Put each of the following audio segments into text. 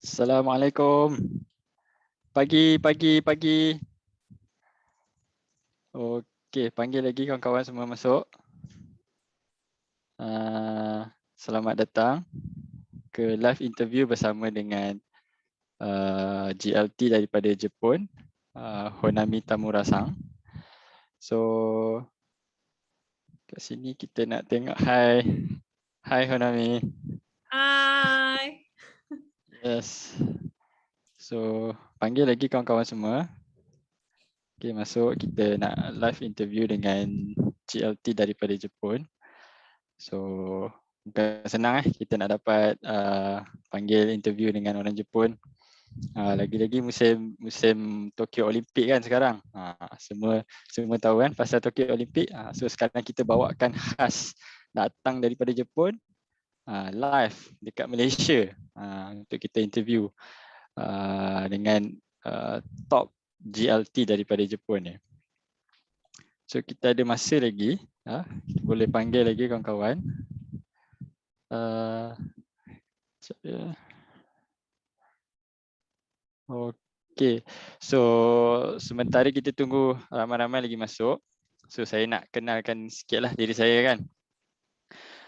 Assalamualaikum. Pagi. Okey, panggil lagi kawan-kawan semua masuk. Selamat datang ke live interview bersama dengan GLT daripada Jepun, Honami Tamura-san. So, kat sini kita nak tengok. Hai Honami. Hai. Yes. So, panggil lagi kawan-kawan semua. Okay, masuk. Kita nak live interview dengan GLT daripada Jepun. So, bukan senang kita nak dapat panggil interview dengan orang Jepun. Lagi-lagi musim Tokyo Olympic kan sekarang. Semua tahu kan pasal Tokyo Olympic. So sekarang kita bawakan khas datang daripada Jepun live dekat Malaysia untuk kita interview dengan top GLT daripada Jepun ni. So kita ada masa lagi, boleh panggil lagi kawan-kawan. Okey, so sementara kita tunggu ramai-ramai lagi masuk. So saya nak kenalkan sikitlah diri saya kan.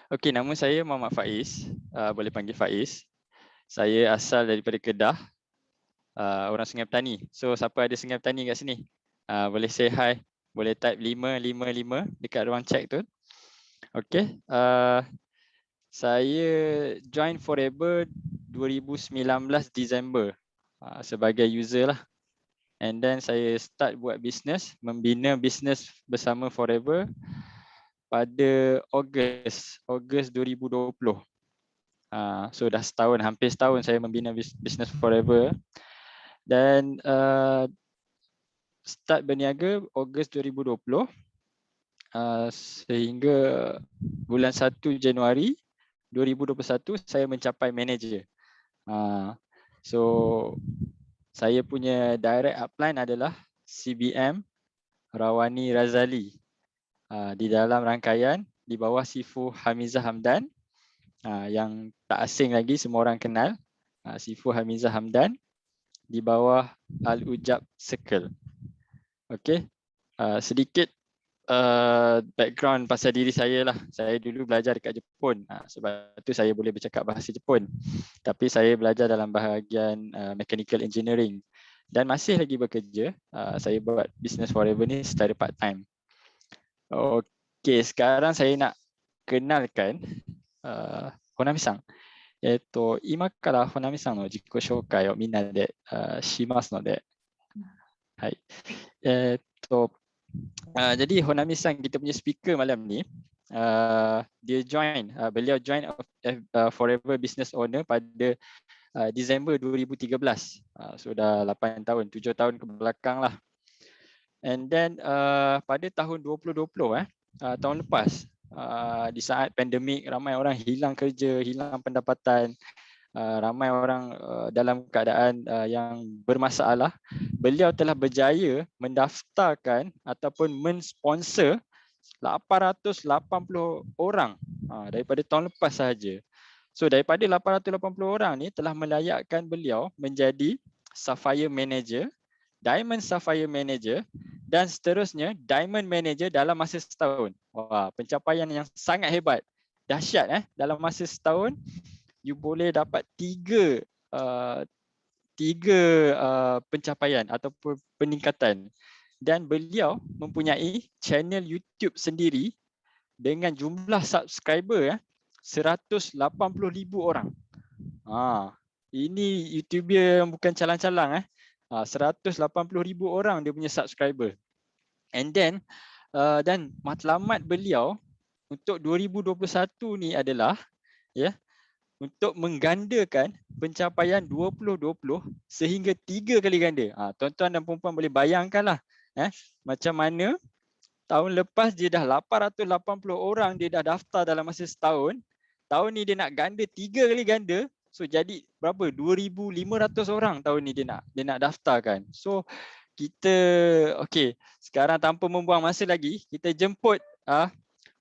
Okey, nama saya Muhammad Faiz, boleh panggil Faiz. Saya asal daripada Kedah, orang Sungai Petani. So siapa ada Sungai Petani kat sini? Boleh say hi, boleh type 555 dekat ruang chat tu. Okey, saya join Forever 2019 Disember sebagai user lah. And then saya start buat bisnes, membina bisnes bersama Forever pada Ogos 2020. So dah setahun, hampir setahun saya membina bisnes Forever. Dan start berniaga Ogos 2020 sehingga bulan 1 Januari 2021 saya mencapai manager. So saya punya direct upline adalah CBM Rawani Razali di dalam rangkaian di bawah Sifu Hamizah Hamdan yang tak asing lagi, semua orang kenal Sifu Hamizah Hamdan di bawah Al-Ujab Circle. Okey, sedikit background pasal diri saya lah. Saya dulu belajar dekat Jepun, sebab tu saya boleh bercakap bahasa Jepun. Tapi saya belajar dalam bahagian mechanical engineering dan masih lagi bekerja. Saya buat business Forever ni secara part time. Okey, sekarang saya nak kenalkan Honami-san. 今からHonami-sanの自己紹介をみんなでしますので、はい。Jadi Honami-san, kita punya speaker malam ni, beliau join Forever Business Owner pada Disember 2013. Sudah 8 tahun, 7 tahun ke belakang lah. And then pada tahun 2020, tahun lepas, di saat pandemik, ramai orang hilang kerja, hilang pendapatan, ramai orang dalam keadaan yang bermasalah. Beliau telah berjaya mendaftarkan ataupun mensponsor 880 orang daripada tahun lepas sahaja. So daripada 880 orang ni telah melayakkan beliau menjadi Sapphire Manager, Diamond Sapphire Manager dan seterusnya Diamond Manager dalam masa setahun. Wah, pencapaian yang sangat hebat. Dahsyat dalam masa setahun you boleh dapat tiga pencapaian ataupun peningkatan. Dan beliau mempunyai channel YouTube sendiri dengan jumlah subscriber 180,000 orang. Ini YouTuber yang bukan calang-calang 180,000 orang dia punya subscriber. And then dan matlamat beliau untuk 2021 ni adalah untuk menggandakan pencapaian 2020 sehingga 3 kali ganda. Tuan-tuan dan puan-puan boleh bayangkanlah macam mana tahun lepas dia dah 880 orang dia dah daftar dalam masa setahun. Tahun ni dia nak ganda 3 kali ganda. So jadi berapa? 2,500 orang tahun ni dia nak daftarkan. So kita okey, sekarang tanpa membuang masa lagi, kita jemput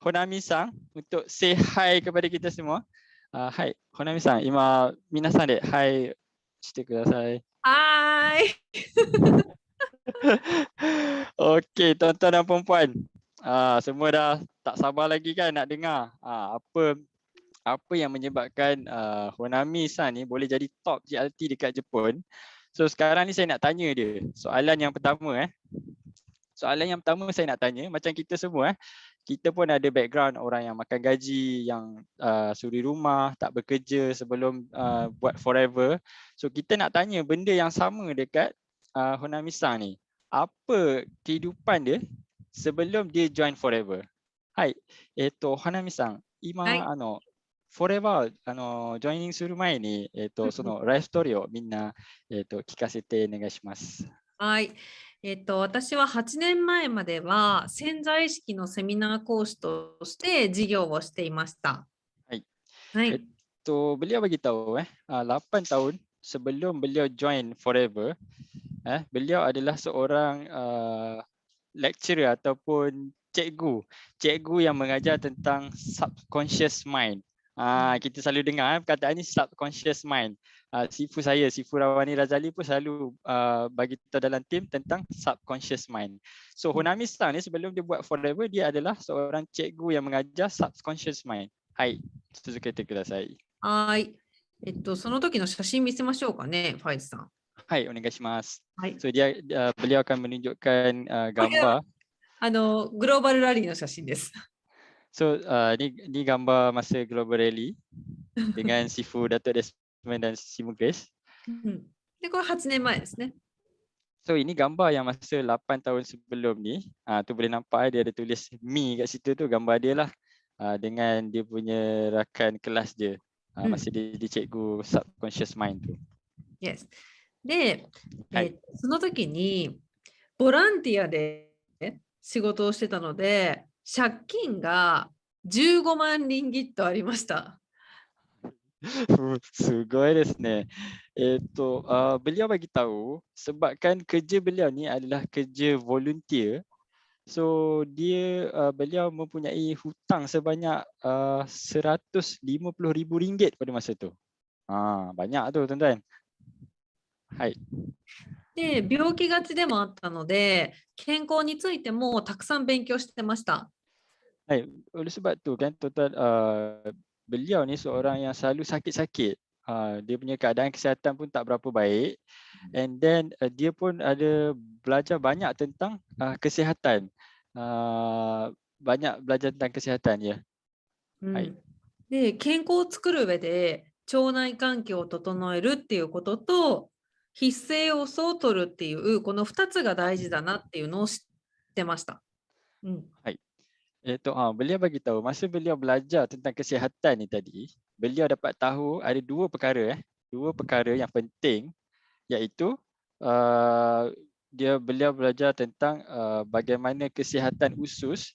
Honami-san untuk say hi kepada kita semua. Hai, Honami-san, 今皆さんで hi してください。Hai. Okey, tuan-tuan dan puan-puan. Semua dah tak sabar lagi kan nak dengar apa yang menyebabkan Honami-san ni boleh jadi top GLT dekat Jepun. So sekarang ni saya nak tanya dia. Soalan yang pertama saya nak tanya, macam kita semua kita pun ada background orang yang makan gaji, yang suri rumah, tak bekerja sebelum buat forever. So kita nak tanya benda yang sama dekat Honami-san ni. Apa kehidupan dia sebelum dia join forever? Hai, Honami-san, はい。今forever ジョイニングする前にそのライフストーリーをみんな聞かせてお願いします。はい。私は8年前までは潜在意識のセミナー講師として事業をしていました。はい。はい。beliau bagi tahu 8 tahun sebelum beliau join Forever, beliau adalah seorang lecturer ataupun cikgu yang mengajar tentang subconscious mind. Kita selalu dengar perkataan ni subconscious mind. Sifu Rawani Razali pun selalu bagi tahu dalam tim tentang subconscious mind. So Honami-san ni sebelum dia buat Forever, dia adalah seorang cikgu yang mengajar subconscious mind. Hai, 続けてください。はい。その時の写真見せましょうかね、ファイズさん。はい、お願いします。はい。So beliau akan menunjukkan gambar. グローバルラリーの写真です。So ni gambar masa Global Rally dengan Sifu Datuk Desmond dan Simu Grace. で、これ8年前ですね。So ini gambar yang masa 8 tahun sebelum ni. Tu boleh nampak dia ada tulis me kat situ tu, gambar dia lah. Dengan dia punya rakan kelas dia. Masa dia cikgu subconscious mind tu. Yes. で、その時にボランティアで仕事をしてたので、借金が15万リンギットありました。すごいですね。beliau bagi tahu sebabkan kerja beliau ni adalah kerja volunteer. So beliau mempunyai hutang sebanyak 150,000 ringgit pada masa tu. Banyak tu tuan-tuan. Hai. で、病気がちでもあったので、健康についてもたくさん勉強してました。Hai, oleh sebab tu kan tuan-tuan, beliau ni seorang yang selalu sakit-sakit. Dia punya keadaan kesihatan pun tak berapa baik. And then dia pun ada belajar banyak tentang kesihatan. Banyak belajar tentang kesihatan ya. で、健康を作る上で腸内環境を整えるっていうことと必須栄養素を取るっていうこの2つが大事だなっていうのを知ってました。はい。beliau bagi tahu masa beliau belajar tentang kesihatan ni tadi, beliau dapat tahu ada dua perkara yang penting, iaitu beliau belajar tentang bagaimana kesihatan usus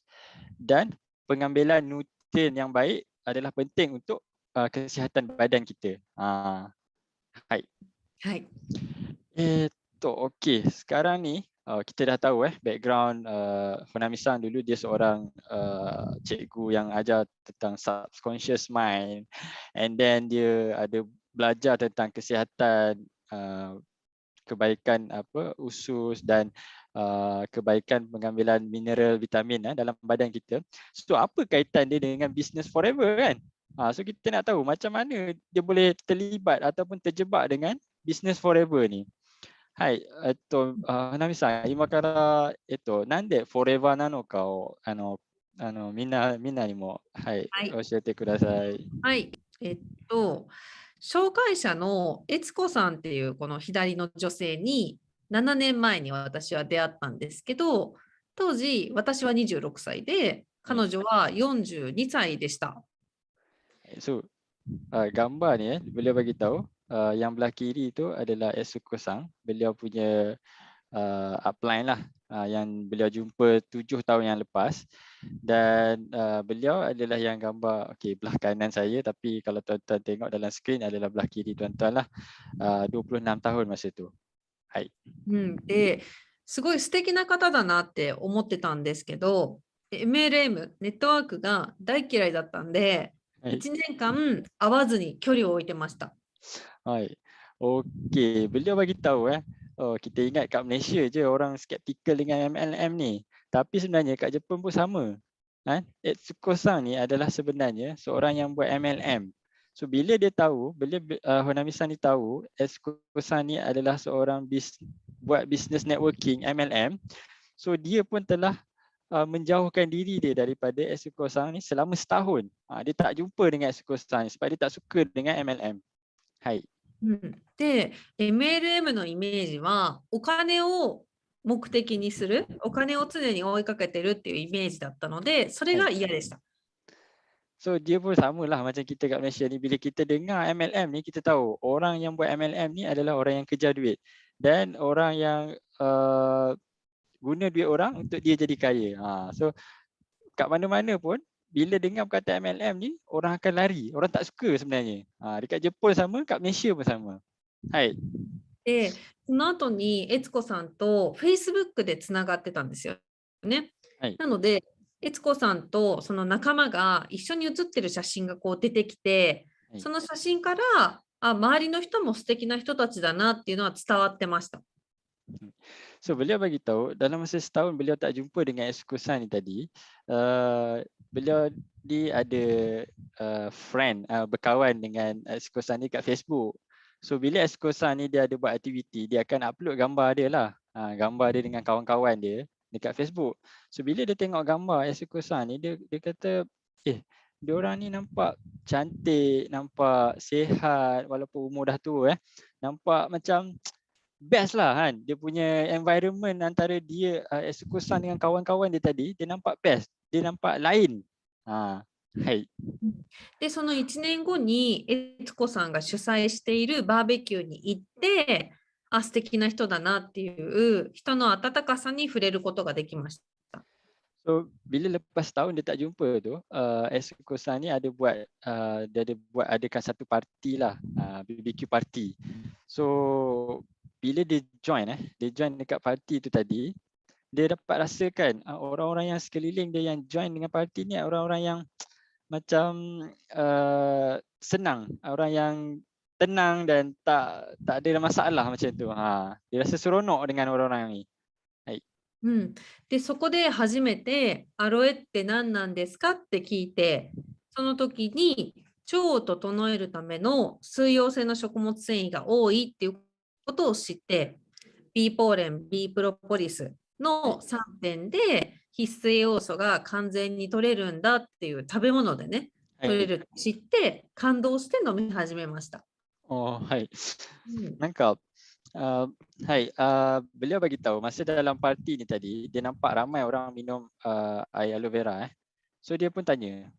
dan pengambilan nutrien yang baik adalah penting untuk kesihatan badan kita. Hai. Hai. Okey, sekarang ni kita dah tahu background Honami-san. Dulu dia seorang cikgu yang ajar tentang subconscious mind, and then dia ada belajar tentang kesihatan, kebaikan usus dan kebaikan pengambilan mineral vitamin dalam badan kita. So apa kaitan dia dengan business forever kan? So kita nak tahu macam mana dia boleh terlibat ataupun terjebak dengan business forever ni. はい、花見さん、今からなんでフォレバーなのかをみんなにも、はい、教えてください。はい、紹介者の悦子さんっていうこの左の女性に7年前に私は出会ったんですけど、当時私は26歳で彼女は42歳でした。So, gambar ni beliau bagi tahu yang belah kiri tu adalah Etsuko-san. Beliau punya upline lah yang beliau jumpa 7 tahun yang lepas, dan beliau adalah yang gambar belah kanan saya, tapi kalau tuan-tuan tengok dalam skrin adalah belah kiri tuan-tuan lah, 26 tahun masa tu. Hai. すごい素敵な方だなって思ってたんですけど、MLM ネットワークが大嫌いだったんで、1年間会わずに距離を置いてました。はい。Okey, beliau bagi tahu oh kita ingat kat Malaysia je orang skeptikal dengan MLM ni. Tapi sebenarnya kat Jepun pun sama. Etsuko-san ni adalah sebenarnya seorang yang buat MLM. So bila dia tahu, bila Honami-san ni tahu Etsuko-san ni adalah seorang buat business networking MLM. So dia pun telah menjauhkan diri dia daripada Etsuko-san ni selama setahun. Dia tak jumpa dengan Etsuko-san sebab dia tak suka dengan MLM. Hai. で、MLM のイメージはお金を目的にする、お金を常に追いかけてるっていうイメージだったので、それが嫌でした。So dia pun samalah macam kita kat Malaysia ni, bila kita dengar MLM ni kita tahu orang yang buat MLM ni adalah orang yang kejar duit dan orang yang guna duit orang untuk dia jadi kaya. So kat mana-mana pun bila dengar perkataan MLM ni orang akan lari, orang tak suka sebenarnya. Dekat Jepun sama, kat Malaysia pun sama. Hai. で、その後に悦子さんと Facebook でつながってたんですよね。はい。なので、悦子さんとその仲間が一緒に写ってる写真がこう出てきて、はいその写真から周りの人も素敵な人たちだなっていうのは伝わってました。So beliau bagi tahu dalam masa setahun beliau tak jumpa dengan Etsuko-san ni tadi, beliau ada friend, berkawan dengan Etsuko-san ni kat Facebook. So bila Etsuko-san ni dia ada buat aktiviti, dia akan upload gambar dia lah. Gambar dia dengan kawan-kawan dia dekat Facebook. So bila dia tengok gambar Etsuko-san ni, dia kata, dia orang ni nampak cantik, nampak sihat walaupun umur dah tua. Nampak macam best lah kan. Dia punya environment antara dia, Etsuko-san dengan kawan-kawan dia tadi, dia nampak best. Dia nampak lain. Hai. で、その1年後に悦子さんが主催しているバーベキューに行って、素敵な人だなっていう人の温かさに触れることができました。So bila lepas tahun dia tak jumpa tu, Etsuko-san ni ada buat adakan satu parti lah, BBQ party. So bila dia join dekat parti tu tadi, dia dapat rasakan orang-orang yang sekeliling dia yang join dengan parti ni orang-orang yang macam senang, orang yang tenang dan tak ada masalah macam tu. Dia rasa seronok dengan orang-orang ni. で、そこで初めてアロエって何なんですかって聞いて、その時に腸を整えるための水溶性の食物繊維が多いっていうことを知って、B ポーレン、B プロポリスの3点で必須栄養素が完全に取れるんだっていう食べ物でね、取れるって知って感動して飲み始めました。はい。なんかbeliau bagi tahu masa dalam parti ni tadi dia nampak ramai orang minum air aloe vera. So dia pun tanya,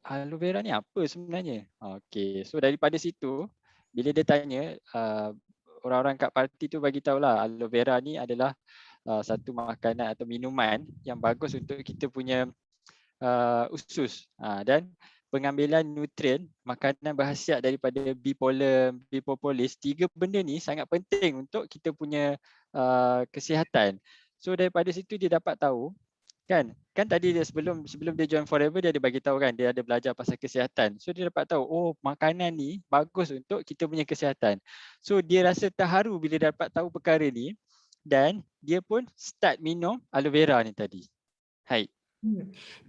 aloe vera ni apa sebenarnya? Okey, so daripada situ bila dia tanya, orang-orang kat parti tu bagi tahulah aloe vera ni adalah satu makanan atau minuman yang bagus untuk kita punya usus, dan pengambilan nutrien, makanan berkhasiat daripada bee pollen, bee propolis, 3 benda ni sangat penting untuk kita punya kesihatan. So daripada situ dia dapat tahu kan tadi dia sebelum dia join Forever dia ada bagi tahu kan, dia ada belajar pasal kesihatan. So dia dapat tahu makanan ni bagus untuk kita punya kesihatan. So dia rasa terharu bila dapat tahu perkara ni dan dia pun start minum aloe vera ni tadi. Hai.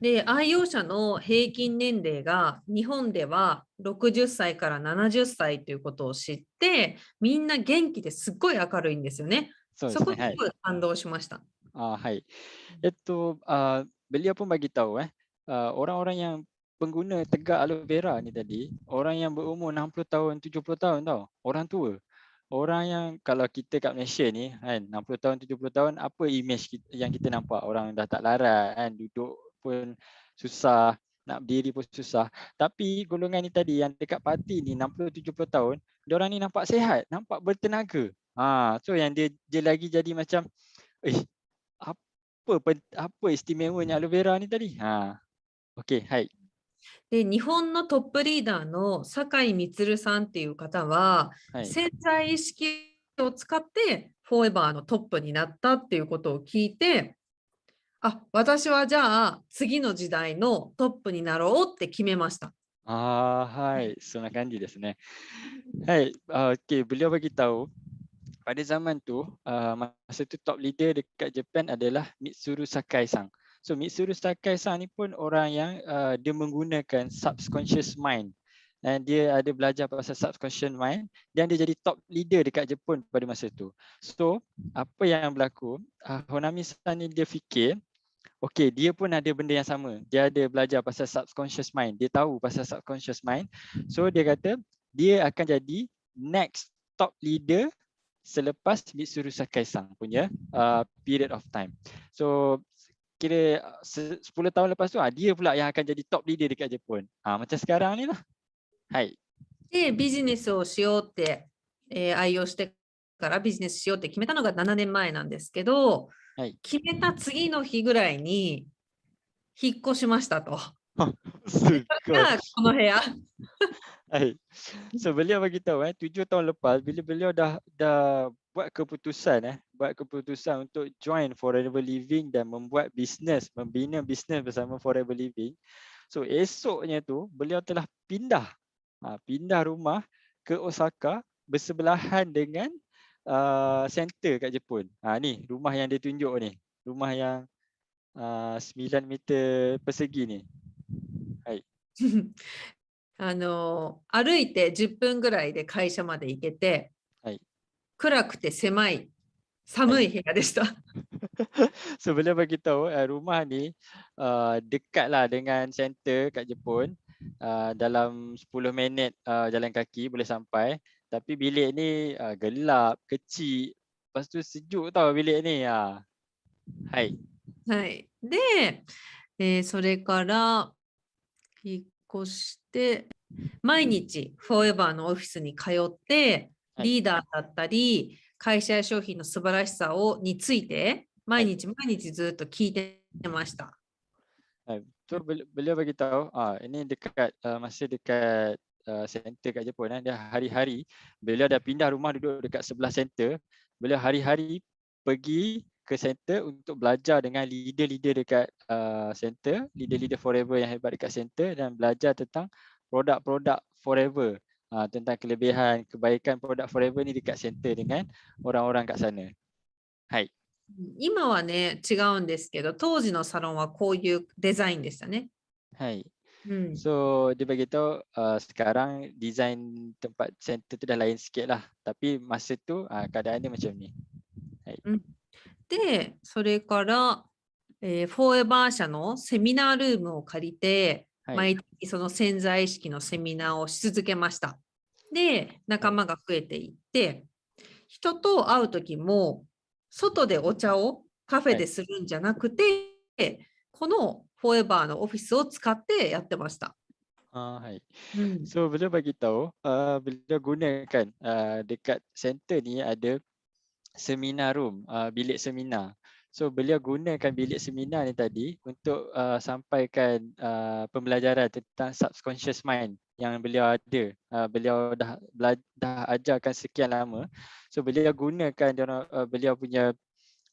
で、愛用者の平均年齢が日本では60歳から70歳ということを知って、みんな元気ですっごい明るいんですよね。そこにすごい感動しました。Hai. Beliau pun bagi tahu orang-orang yang pengguna tegak aloe vera ni tadi, orang yang berumur 60 tahun, 70 tahun tau, orang tua. Orang yang kalau kita kat Malaysia ni kan 60 tahun 70 tahun apa image yang kita nampak, orang dah tak larat kan, duduk pun susah, nak berdiri pun susah. Tapi golongan ni tadi yang dekat parti ni 60 70 tahun, diorang ni nampak sihat, nampak bertenaga. So yang dia lagi jadi macam apa istimewanya aloe vera ni tadi. Okey, hai. で、日本のトップリーダーの酒井充さんっていう方は、潜在意識を使ってフォーエバーのトップになったっていうことを聞いて、私はじゃあ次の時代のトップになろうって決めました。Hai, so nak kanji desu ne. Hai, okay, beliau bagi tahu pada zaman tu, masa tu top leader dekat Japan adalah Mitsuru Sakai-san. So Mitsuru Sakai-san ni pun orang yang dia menggunakan subconscious mind. Dan dia ada belajar pasal subconscious mind dan dia jadi top leader dekat Jepun pada masa tu. So apa yang berlaku, Honami-san ni dia fikir, okay, dia pun ada benda yang sama. Dia ada belajar pasal subconscious mind. Dia tahu pasal subconscious mind. So dia kata dia akan jadi next top leader selepas Mitsuru Sakai-san punya period of time. So kira 10 tahun lepas tu dia pula yang akan jadi top leader dekat Jepun. Macam sekarang ni lah. Hai. で、ビジネスをしようって、愛用してからビジネスしようって決めたのが7年前なんですけど、はい。決めた次の日ぐらいに引っ越しましたと。すっごい。がこの部屋。Hai. So beliau bagi tahu 7 tahun lepas bila beliau dah buat keputusan untuk join Forever Living dan membuat bisnes, membina bisnes bersama Forever Living. So esoknya tu beliau telah pindah rumah ke Osaka bersebelahan dengan center kat Jepun. Ni rumah yang dia tunjuk ni. Rumah yang 9 meter persegi ni. Hai. 歩いて10分ぐらいで会社まで行けて、はい。暗くて狭い、寒い部屋でした。So beliau bagi tahu rumah ni dekatlah dengan center kat Jepun. Dalam 10 minit jalan kaki boleh sampai. Tapi bilik ni gelap, kecil. Lepas tu sejuk tau bilik ni. Hai. はい。で、それから引っ越して、毎日フォーエバーのオフィスに通って、はいリーダーだったり、会社や商品の素晴らしさについて、毎日ずっと聞いてました。So beliau bagi tahu ini dekat masih dekat center kat Jepun. Dia hari-hari beliau dah pindah rumah duduk dekat sebelah center. Beliau hari-hari pergi ke center untuk belajar dengan leader-leader dekat center, leader-leader Forever yang hebat dekat center dan belajar tentang produk-produk Forever, tentang kelebihan, kebaikan produk Forever ni dekat center dengan orang-orang kat sana. Hai. 今はね、違うんですけど、当時のサロンはこういうデザインでしたね。Hai. うん、 So dia beritahu sekarang design tempat center tu dah lain sikit lah. Tapi masa tu keadaan dia macam ni. で、それから、フォーエバー社のセミナールームを借りて、はい毎月その潜在意識のセミナーをし続けました。で、仲間が増えていって、人と会うときも、外でお茶をカフェでするんじゃなくて、このフォーエバーのオフィスを使ってやってました。Hai. うん、 So beliau bagi tahu beliau gunakan dekat center ni ada seminar room, bilik seminar. So beliau gunakan bilik seminar ni tadi untuk sampaikan pembelajaran tentang subconscious mind yang beliau ada. Beliau dah ajarkan sekian lama. So beliau gunakan beliau punya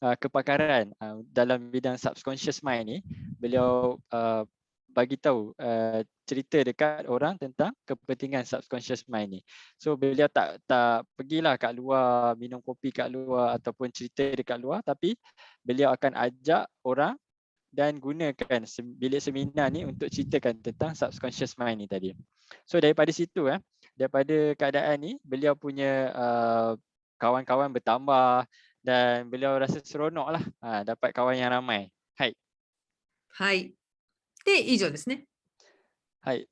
kepakaran dalam bidang subconscious mind ni. Beliau bagi tahu cerita dekat orang tentang kepentingan subconscious mind ni. So beliau tak pergilah kat luar minum kopi kat luar ataupun cerita dekat luar, tapi beliau akan ajak orang dan gunakan bilik seminar ni untuk ceritakan tentang subconscious mind ni tadi. So daripada situ daripada keadaan ni beliau punya kawan-kawan bertambah dan beliau rasa seronok lah dapat kawan yang ramai. Hai. はい。で、以上ですね。 Hai.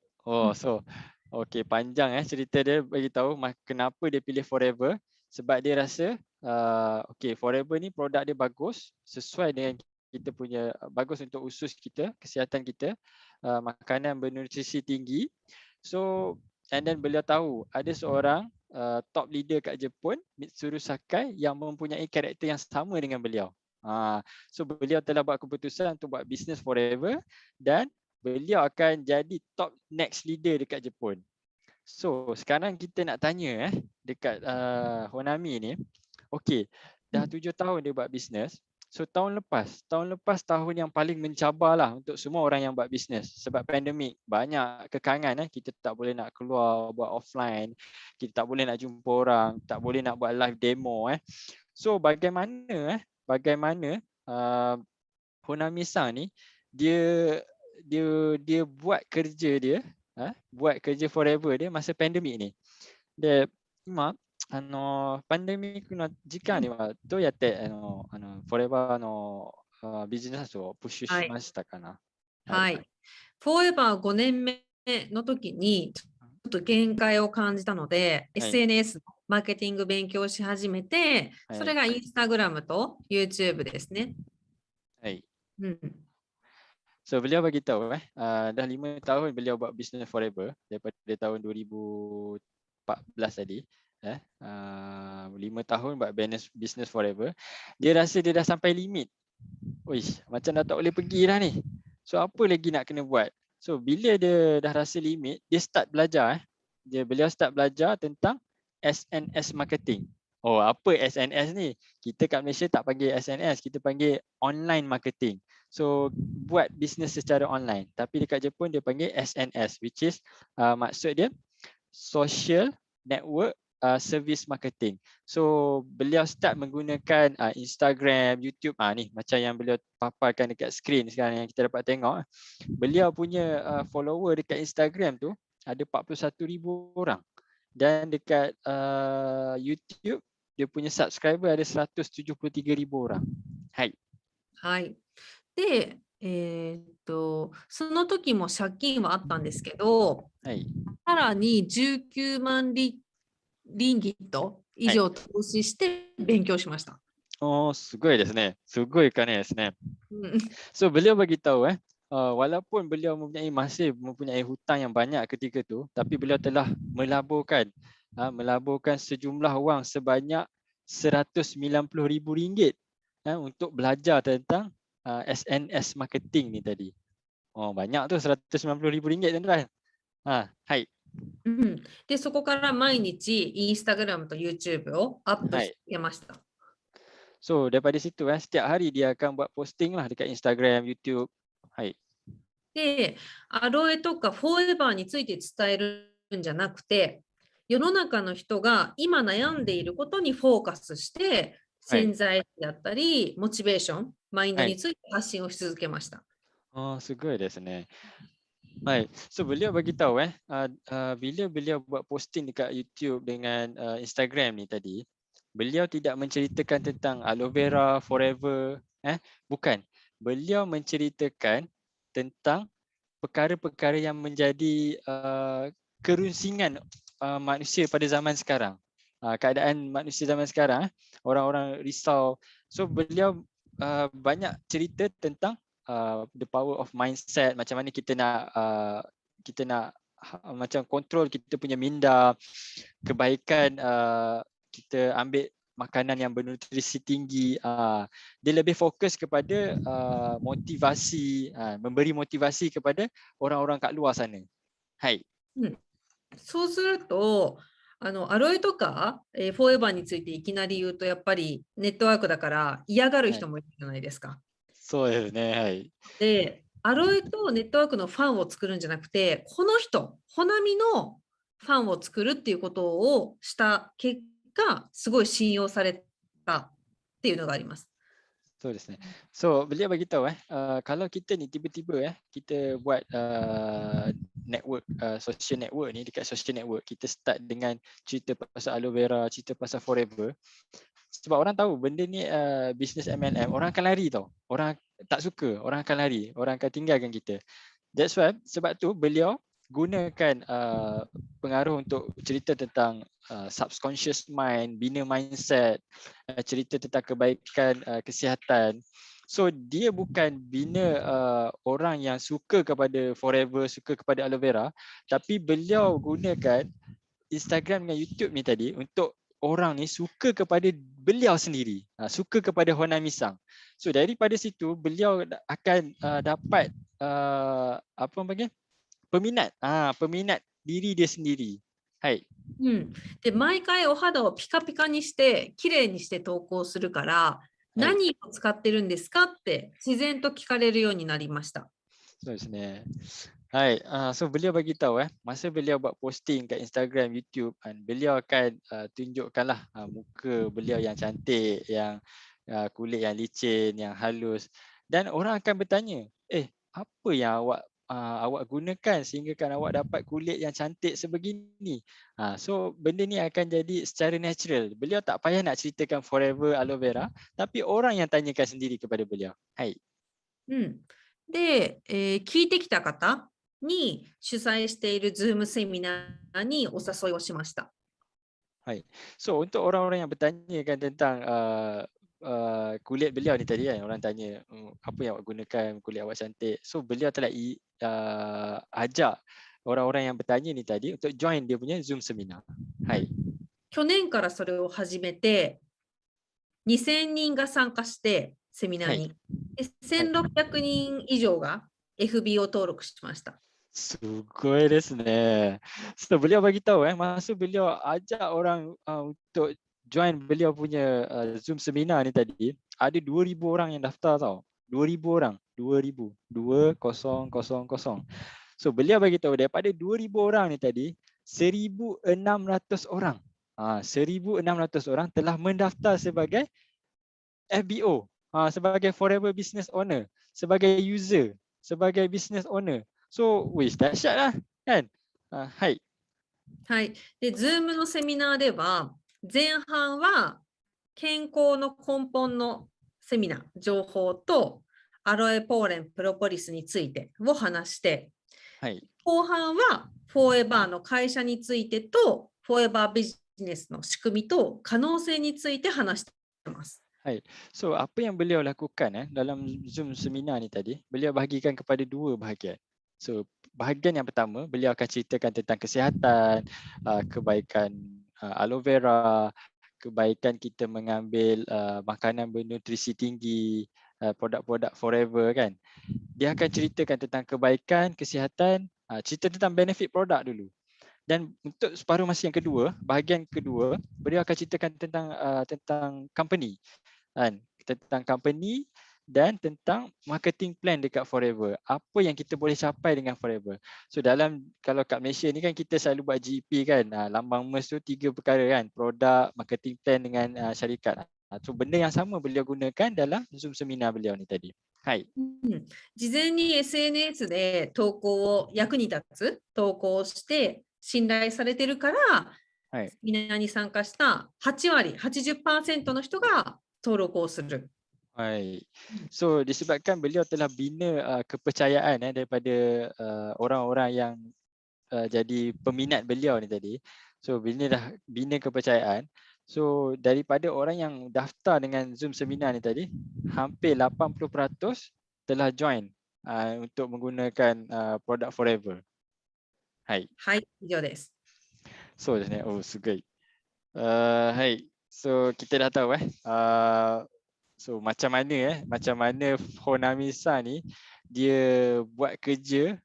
So okay, panjang cerita dia bagi tahu kenapa dia pilih Forever. Sebab dia rasa okay, Forever ni produk dia bagus, sesuai dengan kita punya, bagus untuk usus kita, kesihatan kita, makanan bernutrisi tinggi. So and then beliau tahu ada seorang top leader kat Jepun, Mitsuru Sakai, yang mempunyai karakter yang sama dengan beliau. So beliau telah buat keputusan untuk buat business Forever dan beliau akan jadi top next leader dekat Jepun. So sekarang kita nak tanya dekat Honami ni, okay, dah 7 tahun dia buat bisnes. So tahun lepas tahun yang paling mencabarlah untuk semua orang yang buat bisnes sebab pandemik, banyak kekangan kita tak boleh nak keluar buat offline, kita tak boleh nak jumpa orang, tak boleh nak buat live demo So bagaimana Honami-san ni dia dia buat kerja dia, buat kerja forever dia masa pandemik ni. Dia 今パンデミックの時間にはどうやってフォーエバーのビジネスをプッシュしましたかな。はい。はい。フォーエバー5年目の時にちょっと限界を感じたので、はい SNS のマーケティング勉強し始めて、はいそれがインスタグラムと YouTube ですね。はい。うん。 So beliau bagi tahu dah 5 tahun beliau buat business forever daripada tahun 2014 tadi. 5 tahun buat business forever. Dia rasa dia dah sampai limit. Uish, macam dah tak boleh pergi dah ni. So apa lagi nak kena buat? So bila dia dah rasa limit, dia start belajar beliau start belajar tentang SNS marketing. Oh, apa SNS ni? Kita kat Malaysia tak panggil SNS, kita panggil online marketing. So buat bisnes secara online. Tapi dekat Jepun dia panggil SNS, which is maksud dia social network service marketing. So beliau start menggunakan Instagram, YouTube ni macam yang beliau paparkan dekat skrin sekarang yang kita dapat tengok. Beliau punya follower dekat Instagram tu ada 41,000 orang. Dan dekat YouTube dia punya subscriber ada 173,000 orang. Hai. はい。で、その時も借金はあったんですけど、はい。さらに19万リンギット以上投資して勉強しました。Oh, すごいですね。すごい金ですね。うん。 So beliau bagi tahu walaupun beliau masih mempunyai hutang yang banyak ketika tu, tapi beliau telah melaburkan sejumlah wang sebanyak RM190,000 untuk belajar tentang SNS marketing ni tadi. Oh, banyak tu RM190,000 tuan-tuan. Hai. うん、で、そこから毎日インスタグラムと YouTube をアップしてました。So daripada situ setiap hari dia akan buat posting lah dekat Instagram, YouTube. Hai. で、アロエとかフォーエバーについて伝えるんじゃなくて、世の中の人が今悩んでいることにフォーカスして、潜在意識だったり、モチベーション、マインドについて発信をし続けました。Oh, すごいですね。Baik, so beliau bagi tahu bila beliau buat posting dekat YouTube dengan Instagram ni tadi, beliau tidak menceritakan tentang aloe vera forever, bukan. Beliau menceritakan tentang perkara-perkara yang menjadi kerunsingan manusia pada zaman sekarang. Keadaan manusia zaman sekarang, orang-orang risau. So beliau banyak cerita tentang the power of mindset, macam mana kita nak macam kontrol kita punya minda, kebaikan kita ambil makanan yang bernutrisi tinggi. Dia lebih fokus kepada motivasi, memberi motivasi kepada orang-orang kat luar sana. Hai. そうすると、アロエとか、フォーエバーについていきなり言うと、やっぱりネットワークだから嫌がる人もいるじゃないですか。そうですね。はい。で、アロエとネットワークのファンを作るんじゃなくて、この人、ホナミのファンを作るっていうことをした結果、すごい信用されたっていうのがあります。そうですね。So beliau bagi tahu kalau kita ni tiba-tiba kita buat network, social network ni, dekat social network kita start dengan cerita pasal aloe vera, cerita pasal forever. Sebab orang tahu benda ni bisnes MLM, orang akan lari tau. Orang tak suka, orang akan lari, orang akan tinggalkan kita. That's why sebab tu beliau gunakan pengaruh untuk cerita tentang subconscious mind, bina mindset, cerita tentang kebaikan kesihatan. So dia bukan bina orang yang suka kepada forever, suka kepada aloe vera, tapi beliau gunakan Instagram dengan YouTube ni tadi untuk orang ni suka kepada beliau sendiri, suka kepada Honami-san. So daripada situ beliau akan dapat apa panggil? Peminat diri dia sendiri. Hai. で、毎回お肌をピカピカにして、綺麗にして投稿するから、何を使ってるんですかって自然と聞かれるようになりました。そうですね。Hai, so beliau bagi tahu masa beliau buat posting kat Instagram, YouTube, beliau akan tunjukkanlah muka beliau yang cantik, yang kulit yang licin, yang halus, dan orang akan bertanya, apa yang awak gunakan sehingga kan awak dapat kulit yang cantik sebegini? So benda ni akan jadi secara natural. Beliau tak payah nak ceritakan Forever Aloe Vera, tapi orang yang tanyakan sendiri kepada beliau. Hai. うん、で、聞いてきた方に主催している Zoom セミナーにお誘いをしました。Hai. So untuk orang-orang yang bertanyakan tentang kulit beliau ni tadi kan, orang tanya apa yang awak gunakan kulit awak cantik. So beliau telah ajak orang-orang yang bertanya ni tadi untuk join dia punya Zoom seminar. Hai. 去年からそれを始めて、2000人が参加してセミナーに、1600人以上が FB を登録しました。Sugoi desu ne. So beliau bagi tahu masa beliau ajak orang untuk join beliau punya Zoom seminar ni tadi, ada 2000 orang yang daftar tau. 2000 orang, 2000, 2000. So beliau bagi tahu daripada 2000 orang ni tadi, 1600 orang. 1600 orang telah mendaftar sebagai FBO, sebagai Forever Business Owner, sebagai user, sebagai business owner. So, dahsyat lah kan? Hai. はい。で、Zoom のセミナーでは、前半は健康の根本のセミナー、情報とアロエポーレン、プロポリスについてを話して、はい、後半はフォーエバーの会社についてと、フォーエバービジネスの仕組みと可能性について話しています。Hai. So, apa yang beliau lakukan dalam Zoom seminar ni tadi, beliau bahagikan kepada dua bahagian. So, bahagian yang pertama, beliau akan ceritakan tentang kesihatan, kebaikan aloe vera, kebaikan kita mengambil makanan bernutrisi tinggi, produk-produk Forever kan. Dia akan ceritakan tentang kebaikan, kesihatan, cerita tentang benefit produk dulu. Dan untuk separuh masa yang kedua, bahagian kedua, beliau akan ceritakan tentang company. Kan, tentang company dan tentang marketing plan dekat Forever. Apa yang kita boleh capai dengan Forever. So kalau kat Malaysia ni kan kita selalu buat GP kan, lambang MERS tu 3 perkara kan, produk, marketing plan dengan syarikat. So benda yang sama beliau gunakan dalam Zoom seminar beliau ni tadi. Hai. 事前に SNS で投稿を役に立つ投稿をして信頼されてるから、セミナーに参加した8割、80% の人が登録をする。Hai. So disebabkan beliau telah bina kepercayaan daripada orang-orang yang jadi peminat beliau ni tadi. So dah bina kepercayaan. So daripada orang yang daftar dengan Zoom seminar ni tadi, hampir 80% telah join untuk menggunakan produk Forever. Hai. Hai, 以上です。そうですね。すごい。はい。So kita dah tahu so macam mana Honamisa ni dia buat kerja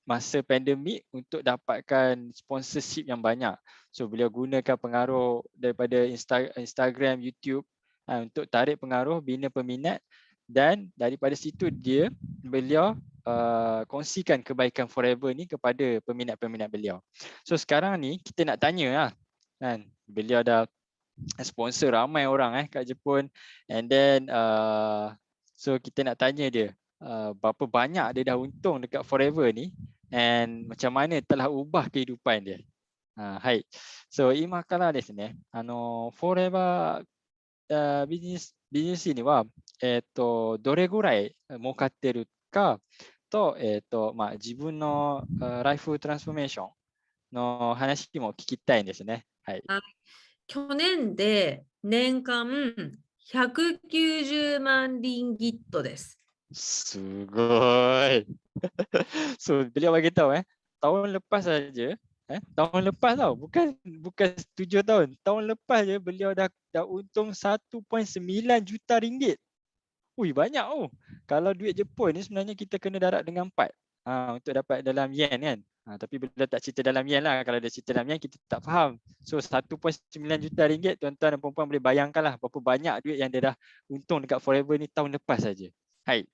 masa pandemik untuk dapatkan sponsorship yang banyak. So beliau gunakan pengaruh daripada Instagram, YouTube untuk tarik pengaruh, bina peminat, dan daripada situ beliau kongsikan kebaikan Forever ni kepada peminat-peminat beliau. So sekarang ni kita nak tanya lah kan, beliau dah sponsor ramai orang kat Jepun, and then so kita nak tanya dia berapa banyak dia dah untung dekat Forever ni, and macam mana telah ubah kehidupan dia. Hai. So 今からですね、Forever ビジネスにはどれぐらい儲かってるかと、自分のライフトランスフォーメーションの話も聞きたいんですね。はい。去年で年間190万リンギットです。すごい。So beliau bagi tahu tahun lepas saja, tahun lepas tau, bukan 7 tahun. Tahun lepas je beliau dah untung 1.9 juta ringgit. Ui, banyak. Kalau duit Jepun ni sebenarnya kita kena darab dengan 4 untuk dapat dalam yen kan. Tapi bila tak cerita dalam yen lah, kalau dia cerita dalam yen kita tak faham. So 1.9 juta ringgit, tuan-tuan dan puan-puan boleh bayangkan lah berapa banyak duit yang dia dah untung dekat Forever ni tahun lepas saja. Hai.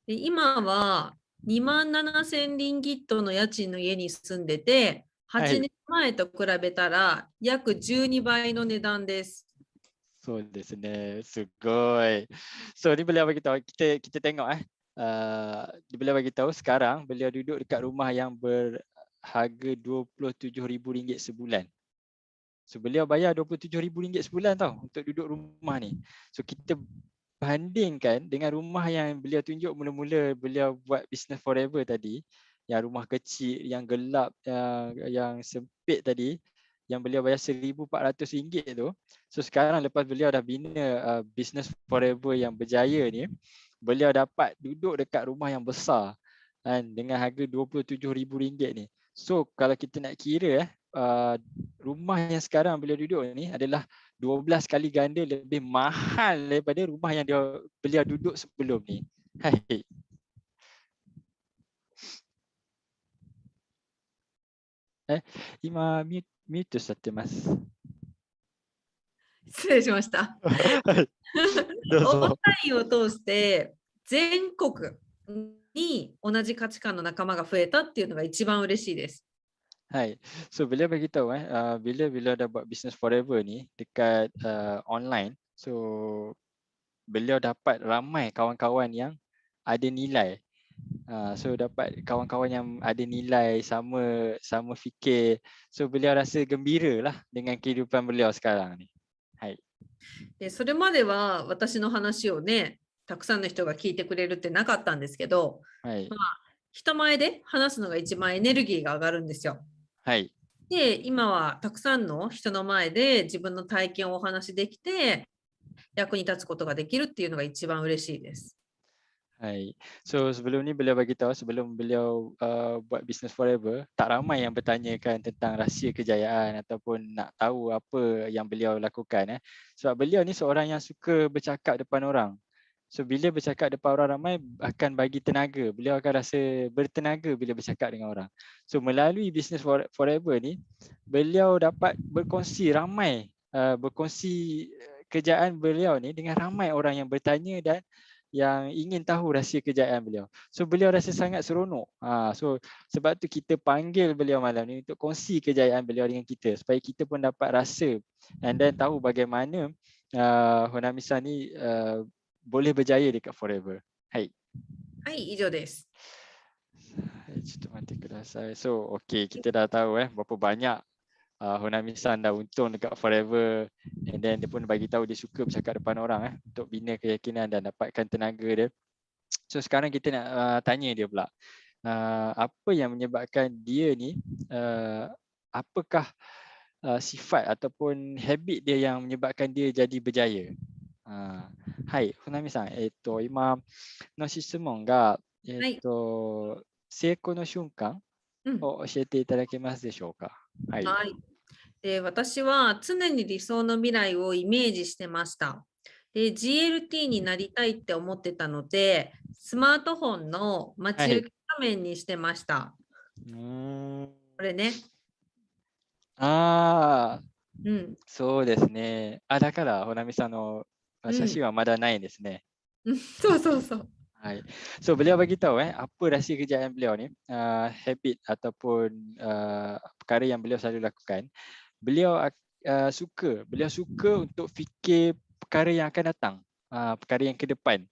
で今は27,000リンギットの家賃の家に住んでて、8年前と比べたら約12倍の値段です。そうですね。すごい. So ni beliau bagi tahu, kita tengok beliau bagi tahu sekarang beliau duduk dekat rumah yang berharga RM27,000 sebulan. So beliau bayar RM27,000 sebulan tau untuk duduk rumah ni. So kita bandingkan dengan rumah yang beliau tunjuk mula-mula beliau buat Business Forever tadi, yang rumah kecil, yang gelap, yang sempit tadi, yang beliau bayar RM1,400 tu. So sekarang lepas beliau dah bina Business Forever yang berjaya ni, beliau dapat duduk dekat rumah yang besar kan, dengan harga RM27,000 ni. So kalau kita nak kira rumah yang sekarang beliau duduk ni adalah 12 kali ganda lebih mahal daripada rumah yang beliau duduk sebelum ni. Hai. 今ミュートしちゃってます。失礼しました。どうぞ。オンラインを通して全国に同じ価値観の仲間が増えたっていうのが一番嬉しいです。Hai. So beliau bagi tahu bila dah buat Business Forever ni dekat online, so beliau dapat ramai kawan-kawan yang ada nilai. So dapat kawan-kawan yang ada nilai sama fikir. So beliau rasa gembira lah dengan kehidupan beliau sekarang ni. Hai. でそれまでは私の話をね、たくさんの人が聞いてくれるってなかったんですけど、人前で話すのが一番エネルギーが上がるんですよ。はい。で、今はたくさんの人の前で自分の体験をお話しできて、役に立つことができるっていうのが一番嬉しいです。Hai. So sebelum ni beliau bagi tahu sebelum beliau buat Business Forever, tak ramai yang bertanyakan tentang rahsia kejayaan ataupun nak tahu apa yang beliau lakukan. Sebab beliau ni seorang yang suka bercakap depan orang. So bila bercakap depan orang ramai akan bagi tenaga. Beliau akan rasa bertenaga bila bercakap dengan orang. So melalui Business Forever ni, beliau dapat berkongsi berkongsi kejayaan beliau ni dengan ramai orang yang bertanya dan yang ingin tahu rahsia kejayaan beliau. So beliau rasa sangat seronok. So sebab tu kita panggil beliau malam ni untuk kongsi kejayaan beliau dengan kita supaya kita pun dapat rasa dan tahu bagaimana Honami-san ni boleh berjaya dekat Forever. Hai. Hai, 以上です。ちょっと待ってください. So okay, kita dah tahu berapa banyak Honami-san dah untung dekat Forever, and then dia pun bagi tahu dia suka bercakap depan orang untuk bina keyakinan dan dapatkan tenaga dia. So sekarang kita nak tanya dia pula, apa yang menyebabkan dia ni, apakah sifat ataupun habit dia yang menyebabkan dia jadi berjaya. Hai, Honami-san, 今の質問が、成功の瞬間を教えていただけますでしょうか。はい。で私は常に理想の未来をイメージしてました。で GLT になりたいって思ってたので、スマートフォンの待ち受け画面にしてました。これね。そうですね。だからHonami-sanの写真はまだないですね。そうそうそう。Hai. So beliau bagi tahu apa rahsia kejayaan beliau ni, habit ataupun perkara yang beliau selalu lakukan. Beliau suka untuk fikir perkara yang akan datang, perkara yang ke depan.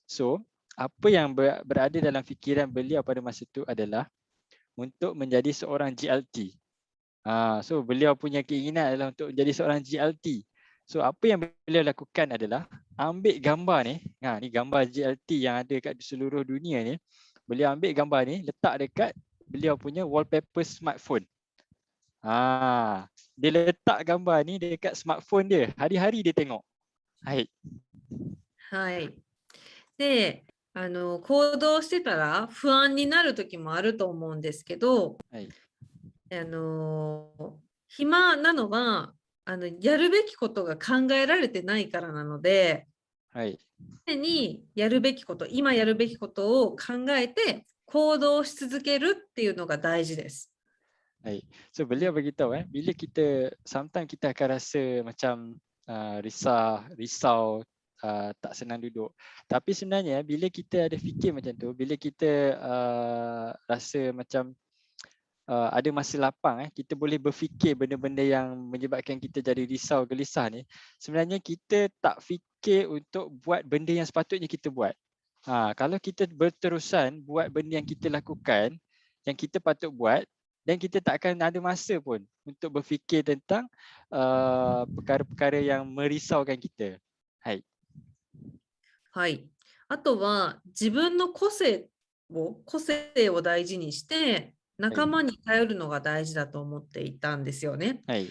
So apa yang berada dalam fikiran beliau pada masa itu adalah untuk menjadi seorang GLT. So beliau punya keinginan adalah untuk menjadi seorang GLT. So apa yang beliau lakukan adalah ambil gambar ni, ni gambar GLT yang ada kat seluruh dunia ni. Beliau ambil gambar ni, letak dekat beliau punya wallpaper smartphone. Dia letak gambar ni dekat smartphone dia. Hari-hari dia tengok. Hai. Hai. で、行動してたら不安になる時もあると思うんですけど、暇なのはやるべきことが考えられてないからなので、常にやるべきこと、今やるべきことを考えて行動し続けるっていうのが大事です。Baik. So beliau beritahu bila kita sometimes kita akan rasa macam risau, tak senang duduk. Tapi sebenarnya bila kita ada fikir macam tu, bila kita rasa macam ada masa lapang kita boleh berfikir benda-benda yang menyebabkan kita jadi risau, gelisah ni, sebenarnya kita tak fikir untuk buat benda yang sepatutnya kita buat. Kalau kita berterusan buat benda yang kita lakukan, yang kita patut buat, dan kita tak akan ada masa pun untuk berfikir tentang perkara-perkara yang merisaukan kita. Hai. はい。あとは自分の個性を大事にして仲間に頼るのが大事だと思っていたんですよね。はい。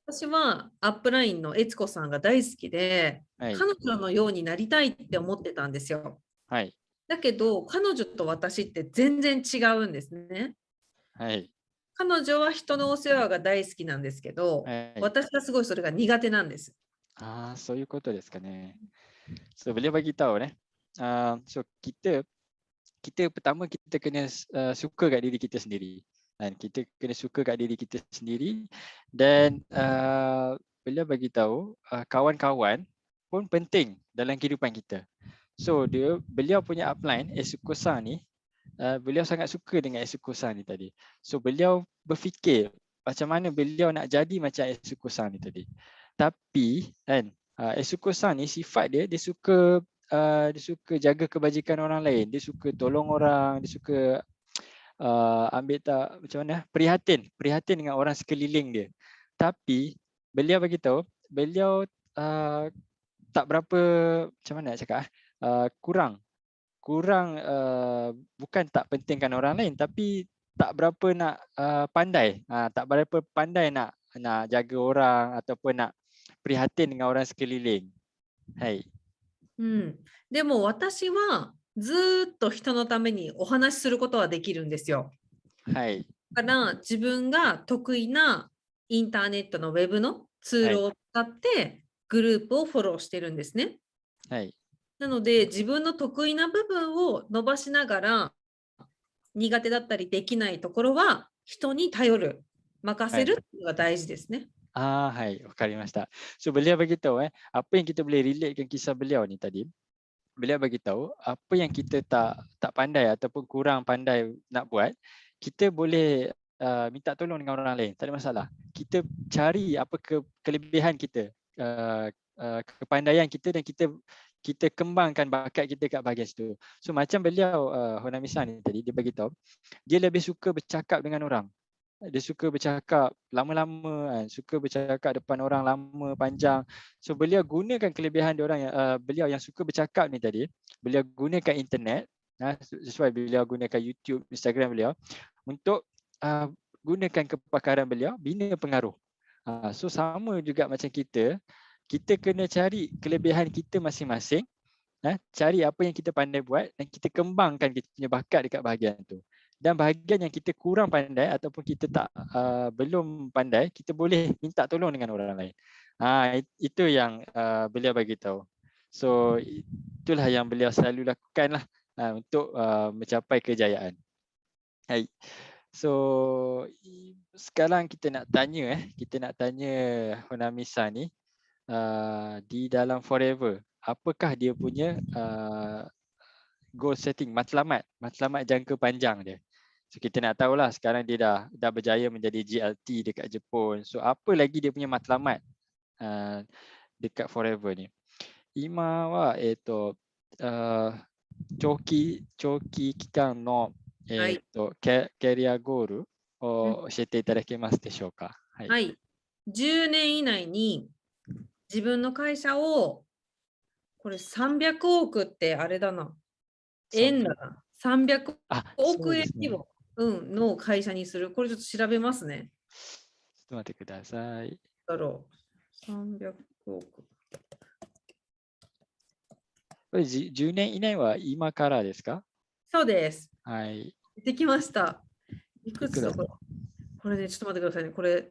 私はアップラインの悦子さんが大好きで、はい。彼女のようになりたいって思ってたんですよ。はい。だけど彼女と私って全然違うんですね。はい。彼女は人のお世話が大好きなんですけど、はい。私はすごいそれが苦手なんです。そういうことですかね。So beliau bagi tahu so kita pertama kita kena suka kat diri kita sendiri. Dan kita kena suka kat diri kita sendiri dan beliau bagi tahu kawan-kawan pun penting dalam kehidupan kita. So beliau punya upline Esuko-san ni, beliau sangat suka dengan Esuko-san ni tadi. So beliau berfikir macam mana beliau nak jadi macam Esuko-san ni tadi. Tapi kan Esuko-san ni sifat dia suka jaga kebajikan orang lain, dia suka tolong orang, dia suka ambil tak macam mana prihatin dengan orang sekeliling dia. Tapi beliau bagi tahu beliau tak berapa macam mana nak cakap kurang bukan tak pentingkan orang lain tapi tak berapa nak pandai tak berapa pandai nak jaga orang ataupun nak prihatin dengan orang sekeliling. Hai. でも私はずーっと人のためにお話しすることはできるんですよ。はい。だから自分が得意なインターネットのウェブのツールを使ってグループをフォローしてるんですね。はい。なので自分の得意な部分を伸ばしながら苦手だったりできないところは人に頼る、任せるっていうのが大事ですね。Hai, wakarimashita. So beliau bagi tahu apa yang kita boleh relatekan kisah beliau ni tadi. Beliau bagi tahu apa yang kita tak pandai ataupun kurang pandai nak buat, kita boleh minta tolong dengan orang lain, tak ada masalah. Kita cari apa kelebihan kita, kepandaian kita dan kita kembangkan bakat kita kat bahagian situ. So macam beliau Honami-san ni tadi dia bagi tahu dia lebih suka bercakap dengan orang. Dia suka bercakap lama-lama kan, suka bercakap depan orang lama panjang. So beliau gunakan kelebihan diorang beliau yang suka bercakap ni tadi, beliau gunakan internet sesuai beliau gunakan YouTube, Instagram beliau untuk gunakan kepakaran beliau bina pengaruh. So sama juga macam kita kena cari kelebihan kita masing-masing, cari apa yang kita pandai buat dan kita kembangkan kita punya bakat dekat bahagian tu. Dan bahagian yang kita kurang pandai ataupun kita tak belum pandai, kita boleh minta tolong dengan orang lain. Itu yang beliau bagi tahu. So itulah yang beliau selalu lakukan lah untuk mencapai kejayaan. Hai. So sekarang kita nak tanya Honami-san ni di dalam Forever, apakah dia punya goal setting, matlamat jangka panjang dia. So kita nak tahulah sekarang dia dah berjaya menjadi GLT dekat Jepun. So apa lagi dia punya matlamat dekat Forever ni. Ima wa choki kikan no career goalを教えていただけますでしょうか。はい。10年以内に自分の会社をこれ300億ってあれだな。円だな。300億円規模、の会社にする。これちょっと調べますね。ちょっと待ってください。だろう。300億。これ10年以内は今からですか？そうです。はい。できました。いくつだこれね、ちょっと待ってくださいね。これ、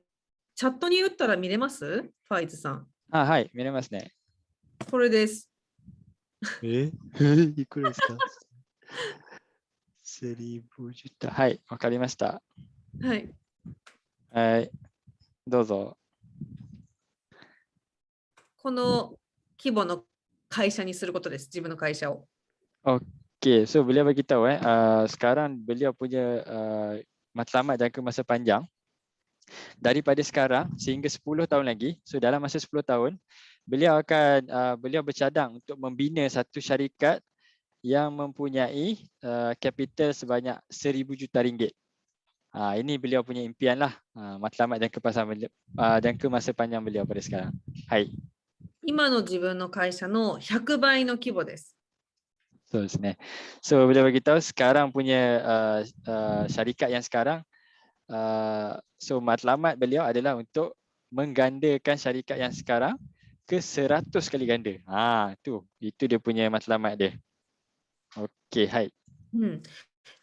チャットに打ったら見れます？ファイズさん。はい、見れますね。これです。いくらですか？セリブジュタ。はい、わかりました。はい。はい、どうぞ。この規模の会社にすることです。自分の会社を。Okey, so beliau bagi tahu sekarang beliau punya matlamat jangka masa panjang daripada sekarang sehingga 10 tahun lagi. So dalam masa 10 tahun beliau bercadang untuk membina satu syarikat yang mempunyai capital sebanyak 1,000 juta ringgit. Ini beliau punya impian lah, matlamat jangka masa panjang beliau pada sekarang. Hai. 今の自分の会社の100倍の規模です。So, so beliau bagi tahu sekarang punya syarikat yang sekarang, so matlamat beliau adalah untuk menggandakan syarikat yang sekarang ke 100 kali ganda. Itu dia punya matlamat dia. Okey, hai.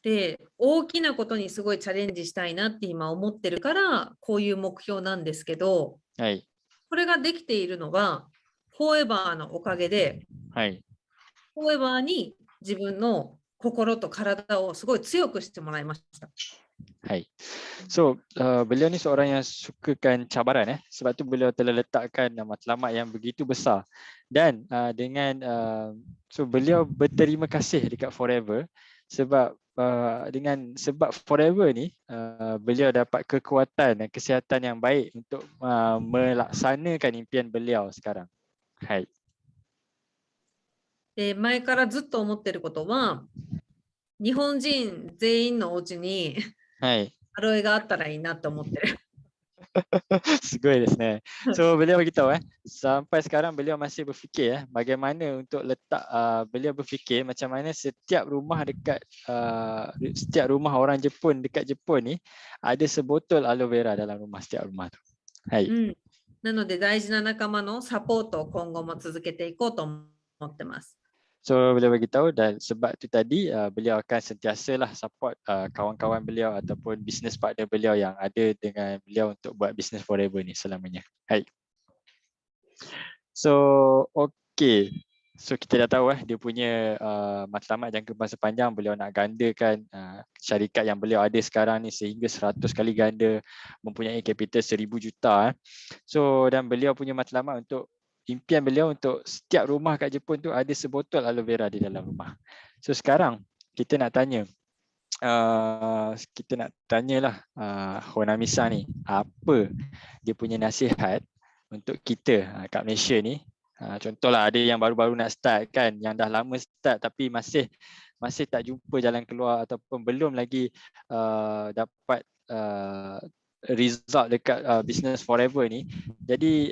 で、大きなことにすごいチャレンジしたいなって今思ってるから、こういう目標なんですけど、はい。これができているのは、フォーエバーのおかげで、はい。フォーエバーに自分の心と体をすごい強くしてもらいました。Hai. So, beliau ni seorang yang sukakan cabaran sebab tu beliau telah letakkan matlamat yang begitu besar. Dan so beliau berterima kasih dekat Forever sebab sebab Forever ni beliau dapat kekuatan dan kesihatan yang baik untuk melaksanakan impian beliau sekarang. Hai. で、前からずっと思ってることは、日本人全員のお家にアロエがあったらいいなと思ってる。Segoi desu ne. So beliau beritahu sampai sekarang beliau masih berfikir bagaimana untuk letak beliau berfikir macam mana setiap rumah setiap rumah orang Jepun dekat Jepun ni ada sebotol aloe vera dalam rumah setiap rumah tu. Hai. なので大事な仲間のサポートを今後も続けていこうと思ってます。So beliau bagi tahu dan sebab tu tadi beliau akan sentiasalah support kawan-kawan beliau ataupun business partner beliau yang ada dengan beliau untuk buat business Forever ni selamanya. Hai. So okey. So kita dah tahu dia punya matlamat jangka masa panjang, beliau nak gandakan syarikat yang beliau ada sekarang ni sehingga 100 kali ganda, mempunyai capital 1,000 juta. So dan beliau punya matlamat untuk impian beliau untuk setiap rumah kat Jepun tu ada sebotol aloe vera di dalam rumah. So sekarang kita nak tanyalah Honami-san ni apa dia punya nasihat untuk kita kat Malaysia ni. Contohlah ada yang baru-baru nak start kan, yang dah lama start tapi masih tak jumpa jalan keluar ataupun belum lagi dapat result dekat business Forever ni. Jadi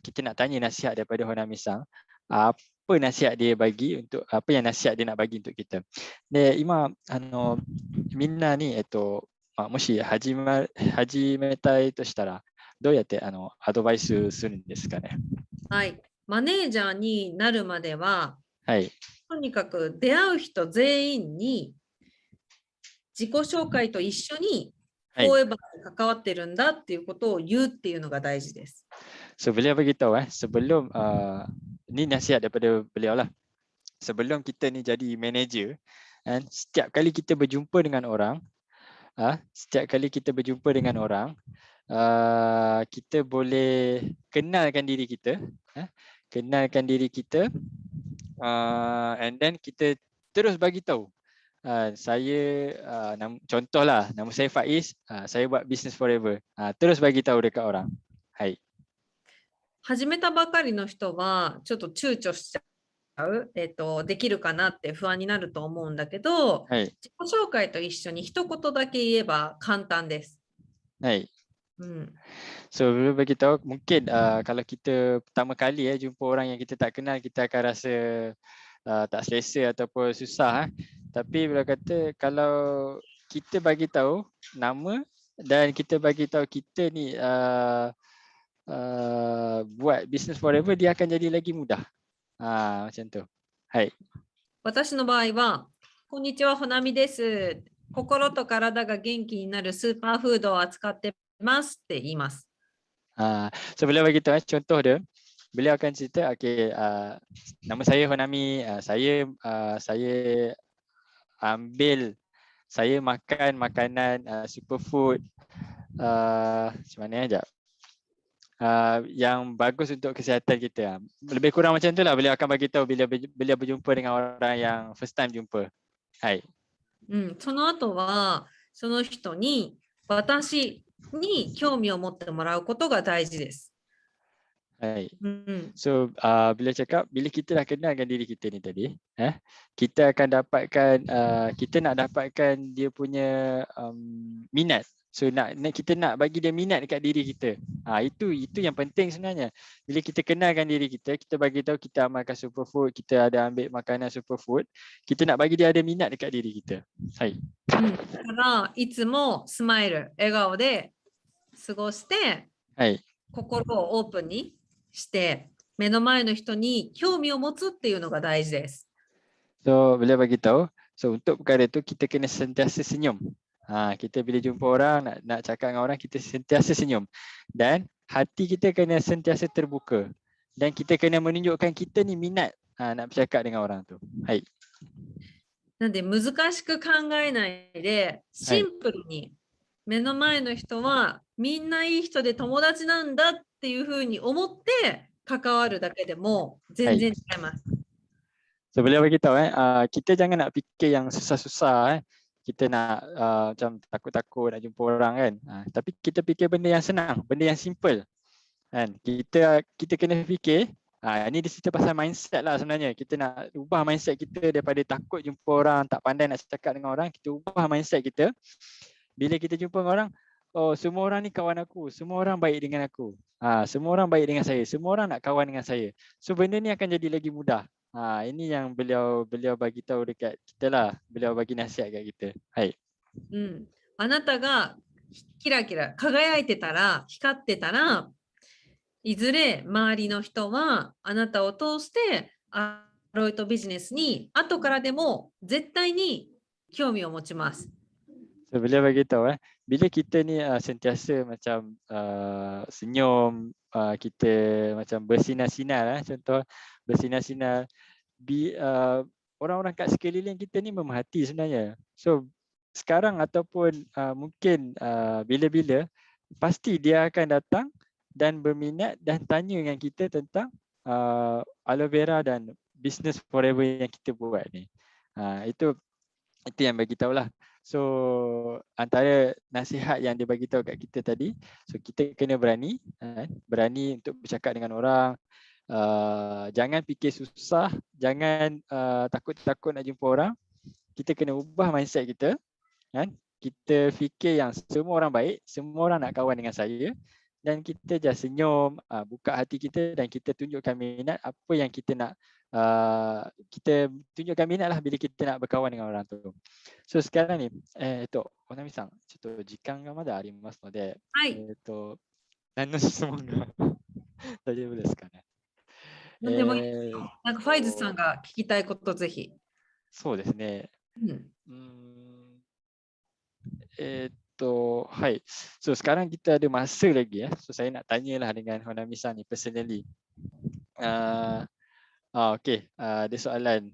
kita nak tanya nasihat daripada Honami-san. Apa nasihat dia bagi untuk apa yang nasihat dia nak bagi untuk kita. で、今みんなにもし始めたいとしたらどうやってアドバイスするんですかね。はい。マネージャーになるまでは、はい。とにかく出会う人全員に自己紹介と一緒にフォーエバーに関わってるんだっていうことを言うっていうのが大事です。So beliau beritahu sebelum ni nasihat daripada beliau lah. Sebelum kita ni jadi manager, setiap kali kita berjumpa dengan orang, kita boleh kenalkan diri kita, and then kita terus bagi tahu. Contohlah nama saya Faiz, saya buat business Forever. Terus bagi tahu dekat orang. Hai. 始めたばかりの人はちょっと躊躇しちゃう、できるかなって不安になると思うんだけど、自己紹介と一緒に一言だけ言えば簡単です。はい。So bagi tahu mungkin kalau kita pertama kali jumpa orang yang kita tak kenal, kita akan rasa tak selesa ataupun susah. Tapi beliau kata kalau kita bagi tahu nama dan kita bagi tahu kita ni buat business Forever, dia akan jadi lagi mudah. Macam tu. Hai. 私の場合は、こんにちは、ほなみです。心と体が元気になるスーパーフードを扱ってますって言います。So beliau bagi tahu contoh dia, beliau akan cerita, okay, nama saya Honami, saya makan makanan superfood macam mana aja? Yang bagus untuk kesihatan kita. Lebih kurang macam itulah. Beliau akan bagi tahu bila beliau berjumpa dengan orang yang first time jumpa. Hai. その後は、その人に私に興味を持ってもらうことが大事です。Hai. So bila cakap bila kita dah kenalkan diri kita ni tadi, kita akan dapatkan kita nak dapatkan dia punya minat. So kita nak bagi dia minat dekat diri kita. Itu yang penting sebenarnya. Bila kita kenalkan diri kita, kita bagi tahu kita amalkan superfood, kita ada ambil makanan superfood, kita nak bagi dia ada minat dekat diri kita. Hai. だからいつもスマイル、笑顔で過ごして、心をオープンにして目の前の人に興味を持つっていうのが大事です。So beliau bagi tahu, so untuk perkara itu kita kena sentiasa senyum. Kita bila jumpa orang nak cakap dengan orang, kita sentiasa senyum dan hati kita kena sentiasa terbuka dan kita kena menunjukkan kita ni minat nak bercakap dengan orang tu. Hai. なんで難しく考えないでシンプルに目の前の人はみんないい人で友達なんだっていうふうに思って関わるだけでも全然違います。So beliau bagi tahu kita jangan nak fikir yang susah-susah kita nak macam takut-takut nak jumpa orang kan. Tapi kita fikir benda yang senang, benda yang simple. Kan? Kita kena fikir ini dia cerita pasal mindset lah sebenarnya. Kita nak ubah mindset kita daripada takut jumpa orang, tak pandai nak cakap dengan orang, kita ubah mindset kita. Bila kita jumpa dengan orang, oh semua orang ni kawan aku, semua orang baik dengan aku. Semua orang baik dengan saya, semua orang nak kawan dengan saya. So benda ni akan jadi lagi mudah. Ini yang beliau bagi tahu dekat kita lah. Beliau bagi nasihat kat kita. Hai. あなたがキラキラ輝いてたら、光ってたら、いずれ周りの人はあなたを通してアロイトビジネスに後からでも絶対に興味を持ちます。So beliau bagi tahu bila kita ni sentiasa macam senyum, kita macam bersinar-sinar contoh bersinar-sinar, orang-orang kat sekeliling kita ni memerhati sebenarnya. So sekarang ataupun mungkin bila-bila pasti dia akan datang dan berminat dan tanya dengan kita tentang aloe vera dan business forever yang kita buat ni. Itu yang bagi tahulah. So antara nasihat yang dia bagi tahu kat kita tadi, so kita kena berani untuk bercakap dengan orang. Jangan fikir susah, jangan takut-takut nak jumpa orang. Kita kena ubah mindset kita. Kita fikir yang semua orang baik, semua orang nak kawan dengan saya. Dan kita just senyum, buka hati kita dan kita tunjukkan minat apa yang kita nak. Kita tunjukkan minat lah bila kita nak berkawan dengan orang tu. So sekarang ni, Honami-san, ちょっと時間がまだありますので、何の質問が大丈夫ですかね。何でもいいですよ。なんかファイズさんが聞きたいことぜひ。そうですね。Hai. So sekarang kita ada masa lagi So saya nak tanyalah dengan Honami-san ni personally. Okey, ada soalan.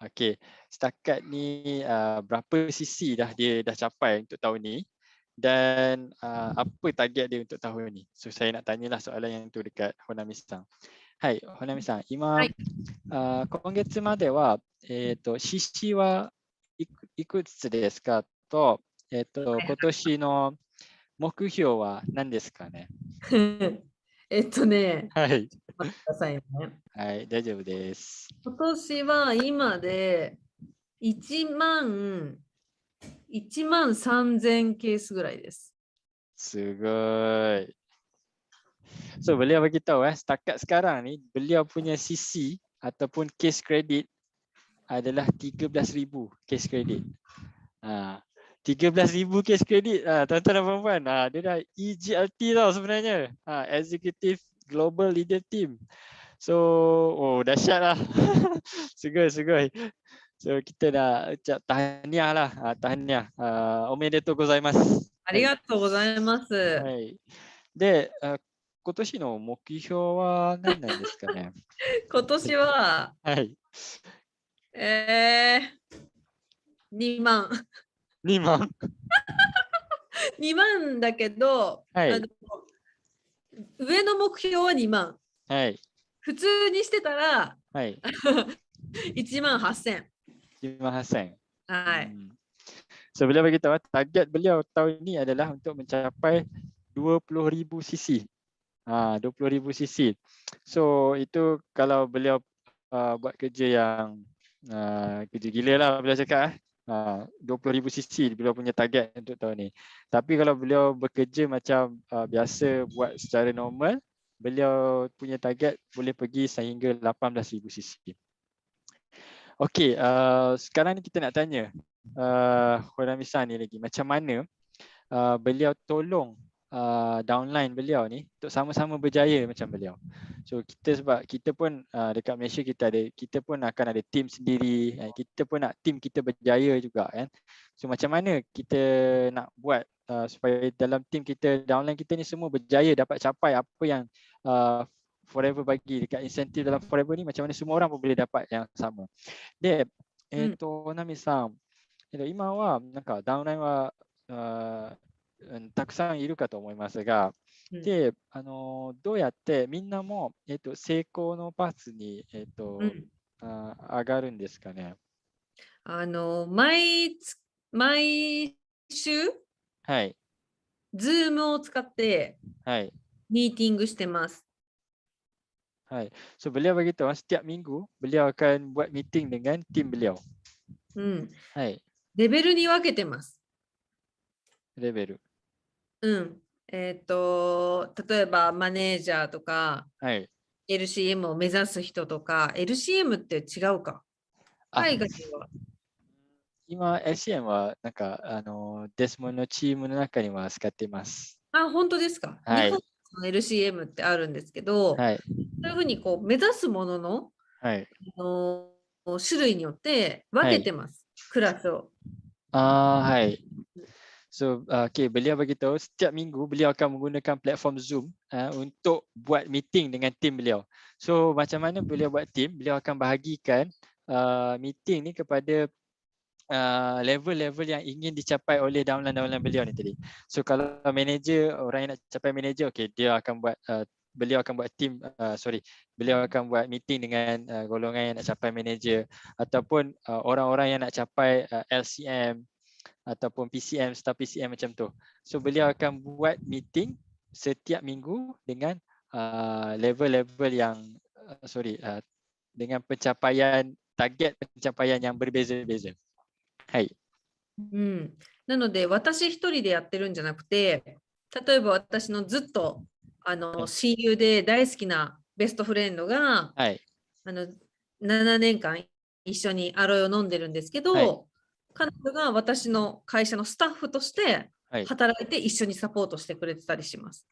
Okey, setakat ni berapa CC dah dia dah capai untuk tahun ni dan apa target dia untuk tahun ni? So saya nak tanyalah soalan yang tu dekat Honami-san. Hai, Honami-san, 今月まではCC はいくつですかと今年の目標は何ですかね。はい。待ってくださいね。はい、大丈夫です。今年は今で1万3000ケースぐらいです。すごい。So beliau bagi tahu setakat sekarang ni beliau punya CC ataupun case credit adalah 13,000 case credit. 13,000 case credit tuan-tuan dan puan-puan. Dia dah EGLT tau sebenarnya. Executive Global Leader Team. So, dahsyat lah. Sugoi. So, kita dah ucap tahniah lah. Tahniah. Omedetou gozaimasu. ありがとうございます。はい。で、今年の目標は何なんですかね。今年は、はい。2万。2万2万だけど、はい。上の目標は2万。はい。普通にしてたらはい。1万8000。5,800. はい。So beliau beritahu target beliau tahun ini adalah untuk mencapai 20,000 cc. 20,000 cc. So itu kalau beliau buat kerja yang kerja gila lah beliau cakap 20,000 cc beliau punya target untuk tahun ni. Tapi kalau beliau bekerja macam biasa buat secara normal, beliau punya target boleh pergi sehingga 18,000 cc. Okey, sekarang ni kita nak tanya Khurramisa ni lagi, macam mana beliau tolong downline beliau ni untuk sama-sama berjaya macam beliau. So kita sebab kita pun dekat Malaysia kita pun akan ada team sendiri, kita pun nak team kita berjaya juga kan. So macam mana kita nak buat supaya dalam team kita, downline kita ni semua berjaya dapat capai apa yang Forever bagi dekat insentif dalam Forever ni, macam mana semua orang pun boleh dapat yang sama. で、ナミさん、今はなんかダウンラインはたくさんいるかと思いますが、で、どうやってみんなも、成功のパスに、上がるんですかね。毎週、はい。ズームを使ってはい。ミーティングしてます。はい。So beliau beritahu setiap minggu beliau akan buat meeting dengan tim beliau. はい。レベルに分けてます。レベル。例えばマネージャーとか、はい。LCM を目指す人とか、LCM って違うか。海外は。今、LCM はなんかデスモのチームの中には使っています。本当ですか。日本の LCM ってあるんですけど、そういうふうにこう目指すものの、種類によって分けてます、クラスを。はい。So, beliau beritahu setiap minggu beliau akan menggunakan platform Zoom untuk buat meeting dengan tim beliau. So, macam mana beliau buat team? Beliau akan bahagikan meeting ni kepada level-level yang ingin dicapai oleh downline beliau ni tadi. So, kalau manager, orang yang nak capai manager, dia akan buat beliau akan buat team, beliau akan buat meeting dengan golongan yang nak capai manager, ataupun orang-orang yang nak capai LCM ataupun PCM, staff PCM macam tu. So beliau akan buat meeting setiap minggu dengan level-level yang dengan target pencapaian yang berbeza-beza. はい。なので私一人でやってるんじゃなくて、例えば私のずっと親友で大好きなベストフレンドが、7年間一緒にアロイを飲んでるんですけど、彼女が私の会社のスタッフとして働いて一緒にサポートしてくれてたりします。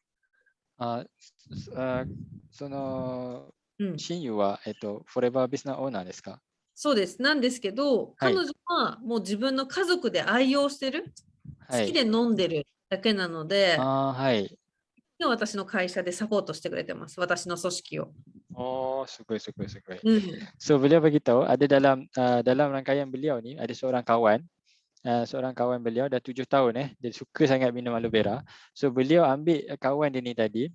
その親友はフォレバービスナーオーナーですか？そうです。なんですけど、彼女はもう自分の家族で愛用してる、好きで飲んでるだけなので、私の会社でサポートしてくれてます。私の組織を。Sugoi. So beliau beritahu ada dalam rangkaian beliau ni ada seorang kawan beliau dah 7 tahun dia suka sangat minum aloe vera. So beliau ambil kawan dia ni tadi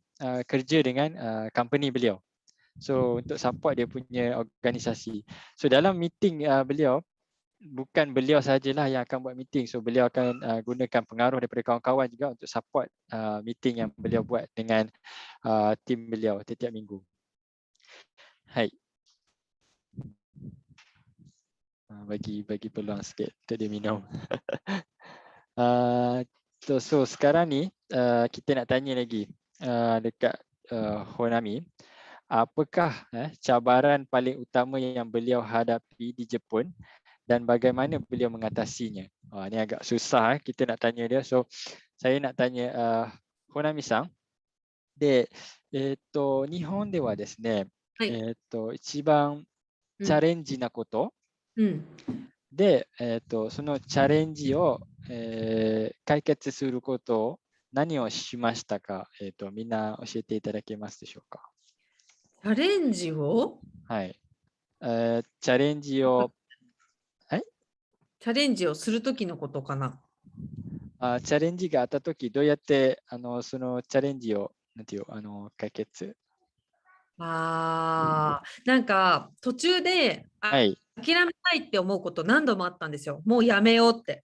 kerja dengan company beliau. So untuk support dia punya organisasi. So dalam meeting beliau, bukan beliau sajalah yang akan buat meeting. So beliau akan gunakan pengaruh daripada kawan-kawan juga untuk support meeting yang beliau buat dengan tim beliau setiap minggu. Hai. Bagi peluang sikit untuk dia minum. So sekarang ni kita nak tanya lagi dekat Honami, apakah cabaran paling utama yang beliau hadapi di Jepun dan bagaimana beliau mengatasinya? Ini agak susah kita nak tanya dia. So saya nak tanya Honami-san. で、日本ではですね、一番チャレンジなこと、で、そのチャレンジを、解決することを何をしましたか、みんな教えていただけますでしょうか。チャレンジを、はい。チャレンジを、チャレンジをするときのことかな。チャレンジがあったとき、どうやってそのチャレンジをなんていう解決。なんか途中ではい。諦めたいって思うこと何度もあったんですよ。もうやめようって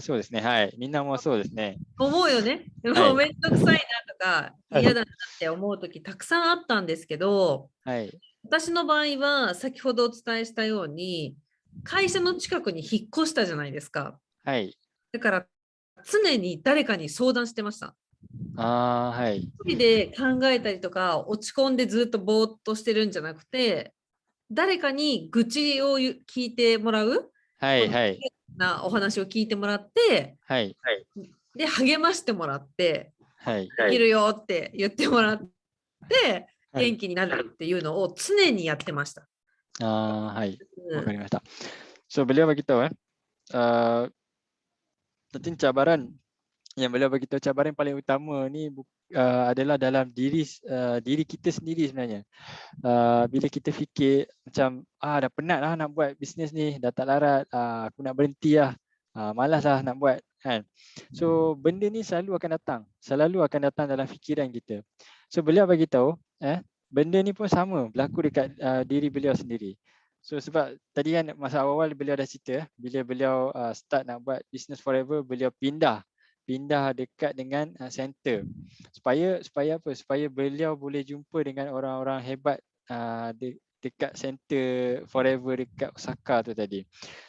そうですね。はい。みんなもそうですね。思うよね。はい。もうめんどくさいなとかはい。嫌だなって思う時たくさんあったんですけど、はい。私の場合は先ほどお伝えしたように会社の近くに引っ越したじゃないですか。はい。だから常に誰かに相談してました。はい。一人で考えたりとか落ち込んでずっとぼーっとしてるんじゃなくて、誰かに愚痴を聞いてもらう、はい。このはい。なお話を聞いてもらって、はい。で励ましてもらって、はい。できるよって言ってもらってはい。元気になるっていうのを常にやってました。はい。うん、わかりました。So beliau bagi tahu penting cabaran yang beliau bagi tahu cabaran yang paling utama ni adalah dalam diri kita sendiri sebenarnya. Bila kita fikir macam dah penat lah nak buat bisnes ni, dah tak larat, aku nak berhenti lah, malas lah nak buat kan. So benda ni selalu akan datang dalam fikiran kita. So beliau bagi tahu benda ni pun sama berlaku dekat diri beliau sendiri. So sebab tadi kan masa awal beliau dah cerita bila beliau start nak buat business forever, beliau pindah dekat dengan center supaya apa, supaya beliau boleh jumpa dengan orang-orang hebat dekat center forever dekat Osaka tu tadi.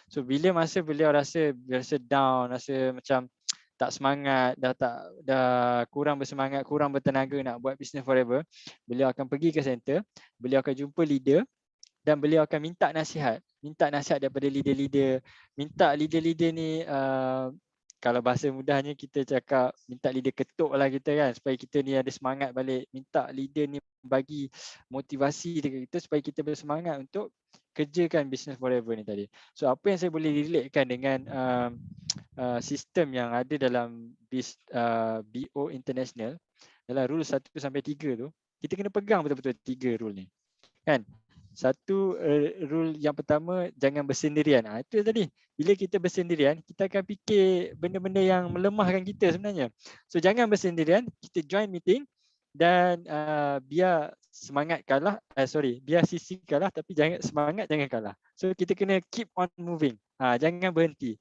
So bila masa beliau rasa down, rasa macam tak semangat, dah kurang bersemangat, kurang bertenaga nak buat business forever, beliau akan pergi ke center, beliau akan jumpa leader dan beliau akan minta nasihat daripada leader-leader. Minta leader-leader ni kalau bahasa mudahnya kita cakap minta leader ketuk lah kita kan, supaya kita ni ada semangat balik. Minta leader ni bagi motivasi dekat kita supaya kita bersemangat untuk kerjakan business forever ni tadi. So apa yang saya boleh relatekan dengan sistem yang ada dalam BO International, dalam rule 1 sampai 3 tu, kita kena pegang betul-betul 3 rule ni kan. Satu rule yang pertama, jangan bersendirian. Itu tadi, bila kita bersendirian kita akan fikir benda-benda yang melemahkan kita sebenarnya. So jangan bersendirian, kita join meeting dan biar semangat kalah, biar sisi kalah tapi semangat jangan kalah. So kita kena keep on moving, jangan berhenti.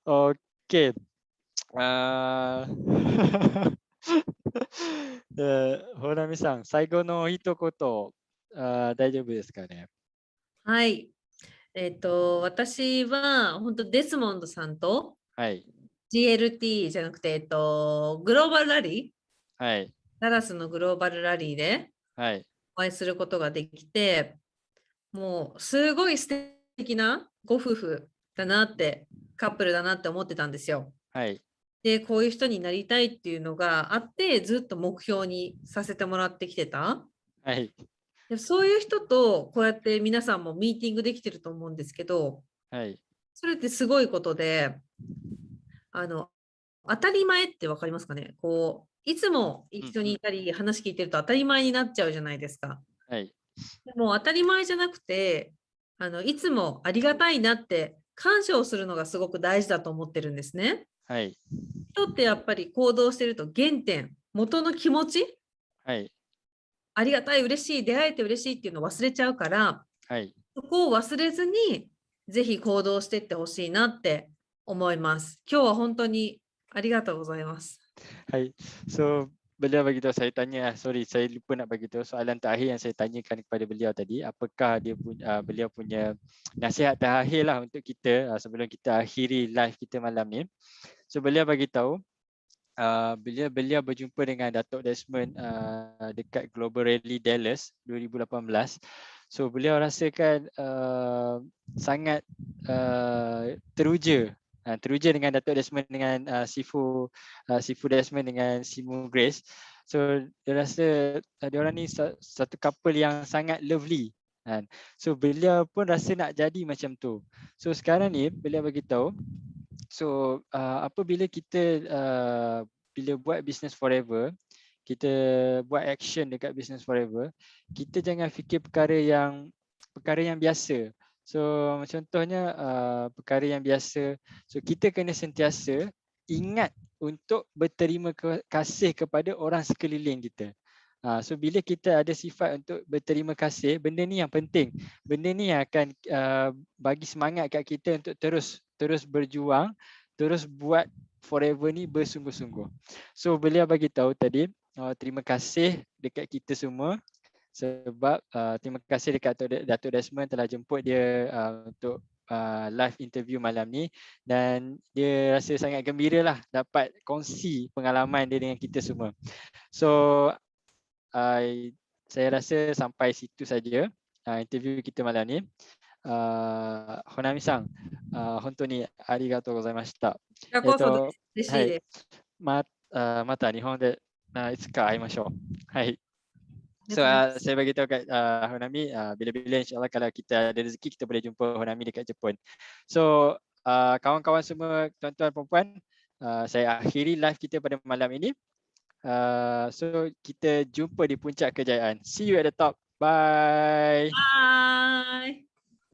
Okay. Honami-san, 最後の一言、大丈夫ですかね。はい。私は本当デスモンドさんとはい。GLT じゃなくて、グローバルラリー、はい。ダラスのグローバルラリーではい。お会いすることができて、もうすごい素敵なご夫婦だなって、カップルだなって思ってたんですよ。はい。で、こういう人になりたいっていうのがあって、ずっと目標にさせてもらってきてた。はい。でそういう人とこうやって皆さんもミーティングできてると思うんですけど、はい。それってすごいことで、当たり前って分かりますかね。こういつも一緒にいたり話聞いてると当たり前になっちゃうじゃないですか。はい。でも当たり前じゃなくて、いつもありがたいなって感謝をするのがすごく大事だと思ってるんですね。はい。人ってやっぱり行動してると原点、元の気持ち、はい。ありがたい、嬉しい、出会えて嬉しいっていうのを忘れちゃうから、はい。そこを忘れずにぜひ行動していってほしいなって思います。今日は本当にありがとうございます。はい。So, beliau bagi tahu, saya tanya, saya lupa nak bagi tahu soalan terakhir yang saya tanyakan kepada beliau tadi, apakah beliau punya nasihat terakhir lah untuk kita sebelum kita akhiri live kita malam ni. So beliau bagi tahu beliau berjumpa dengan Datuk Desmond dekat Global Rally Dallas 2018. So beliau rasakan sangat teruja dengan Datuk Desmond, dengan Sifu Desmond dengan Simu Grace. So dia rasa diorang ni satu couple yang sangat lovely kan. So beliau pun rasa nak jadi macam tu. So sekarang ni beliau bagi tahu, so apabila kita bila buat business forever, kita buat action dekat business forever, kita jangan fikir perkara yang biasa. So contohnya perkara yang biasa, so kita kena sentiasa ingat untuk berterima kasih kepada orang sekeliling kita. So bila kita ada sifat untuk berterima kasih, benda ni yang penting. Benda ni yang akan bagi semangat kat kita untuk terus berjuang, terus buat forever ni bersungguh-sungguh. So beliau bagi tahu tadi, terima kasih dekat kita semua sebab terima kasih dekat Datuk Desmond telah jemput dia untuk live interview malam ni, dan dia rasa sangat gembira lah dapat kongsi pengalaman dia dengan kita semua. So saya rasa sampai situ saja interview kita malam ni. Honami-san, hontou ni arigatou gozaimashita. こちらこそです。嬉しいです。また日本でいつか会いましょう。はい。So Yes, saya bagi tahu kat Honami, bila-bila insyaAllah kalau kita ada rezeki kita boleh jumpa Honami dekat Jepun. So kawan-kawan semua, tuan-tuan perempuan, saya akhiri live kita pada malam ini. So kita jumpa di puncak kejayaan. See you at the top. Bye. Bye.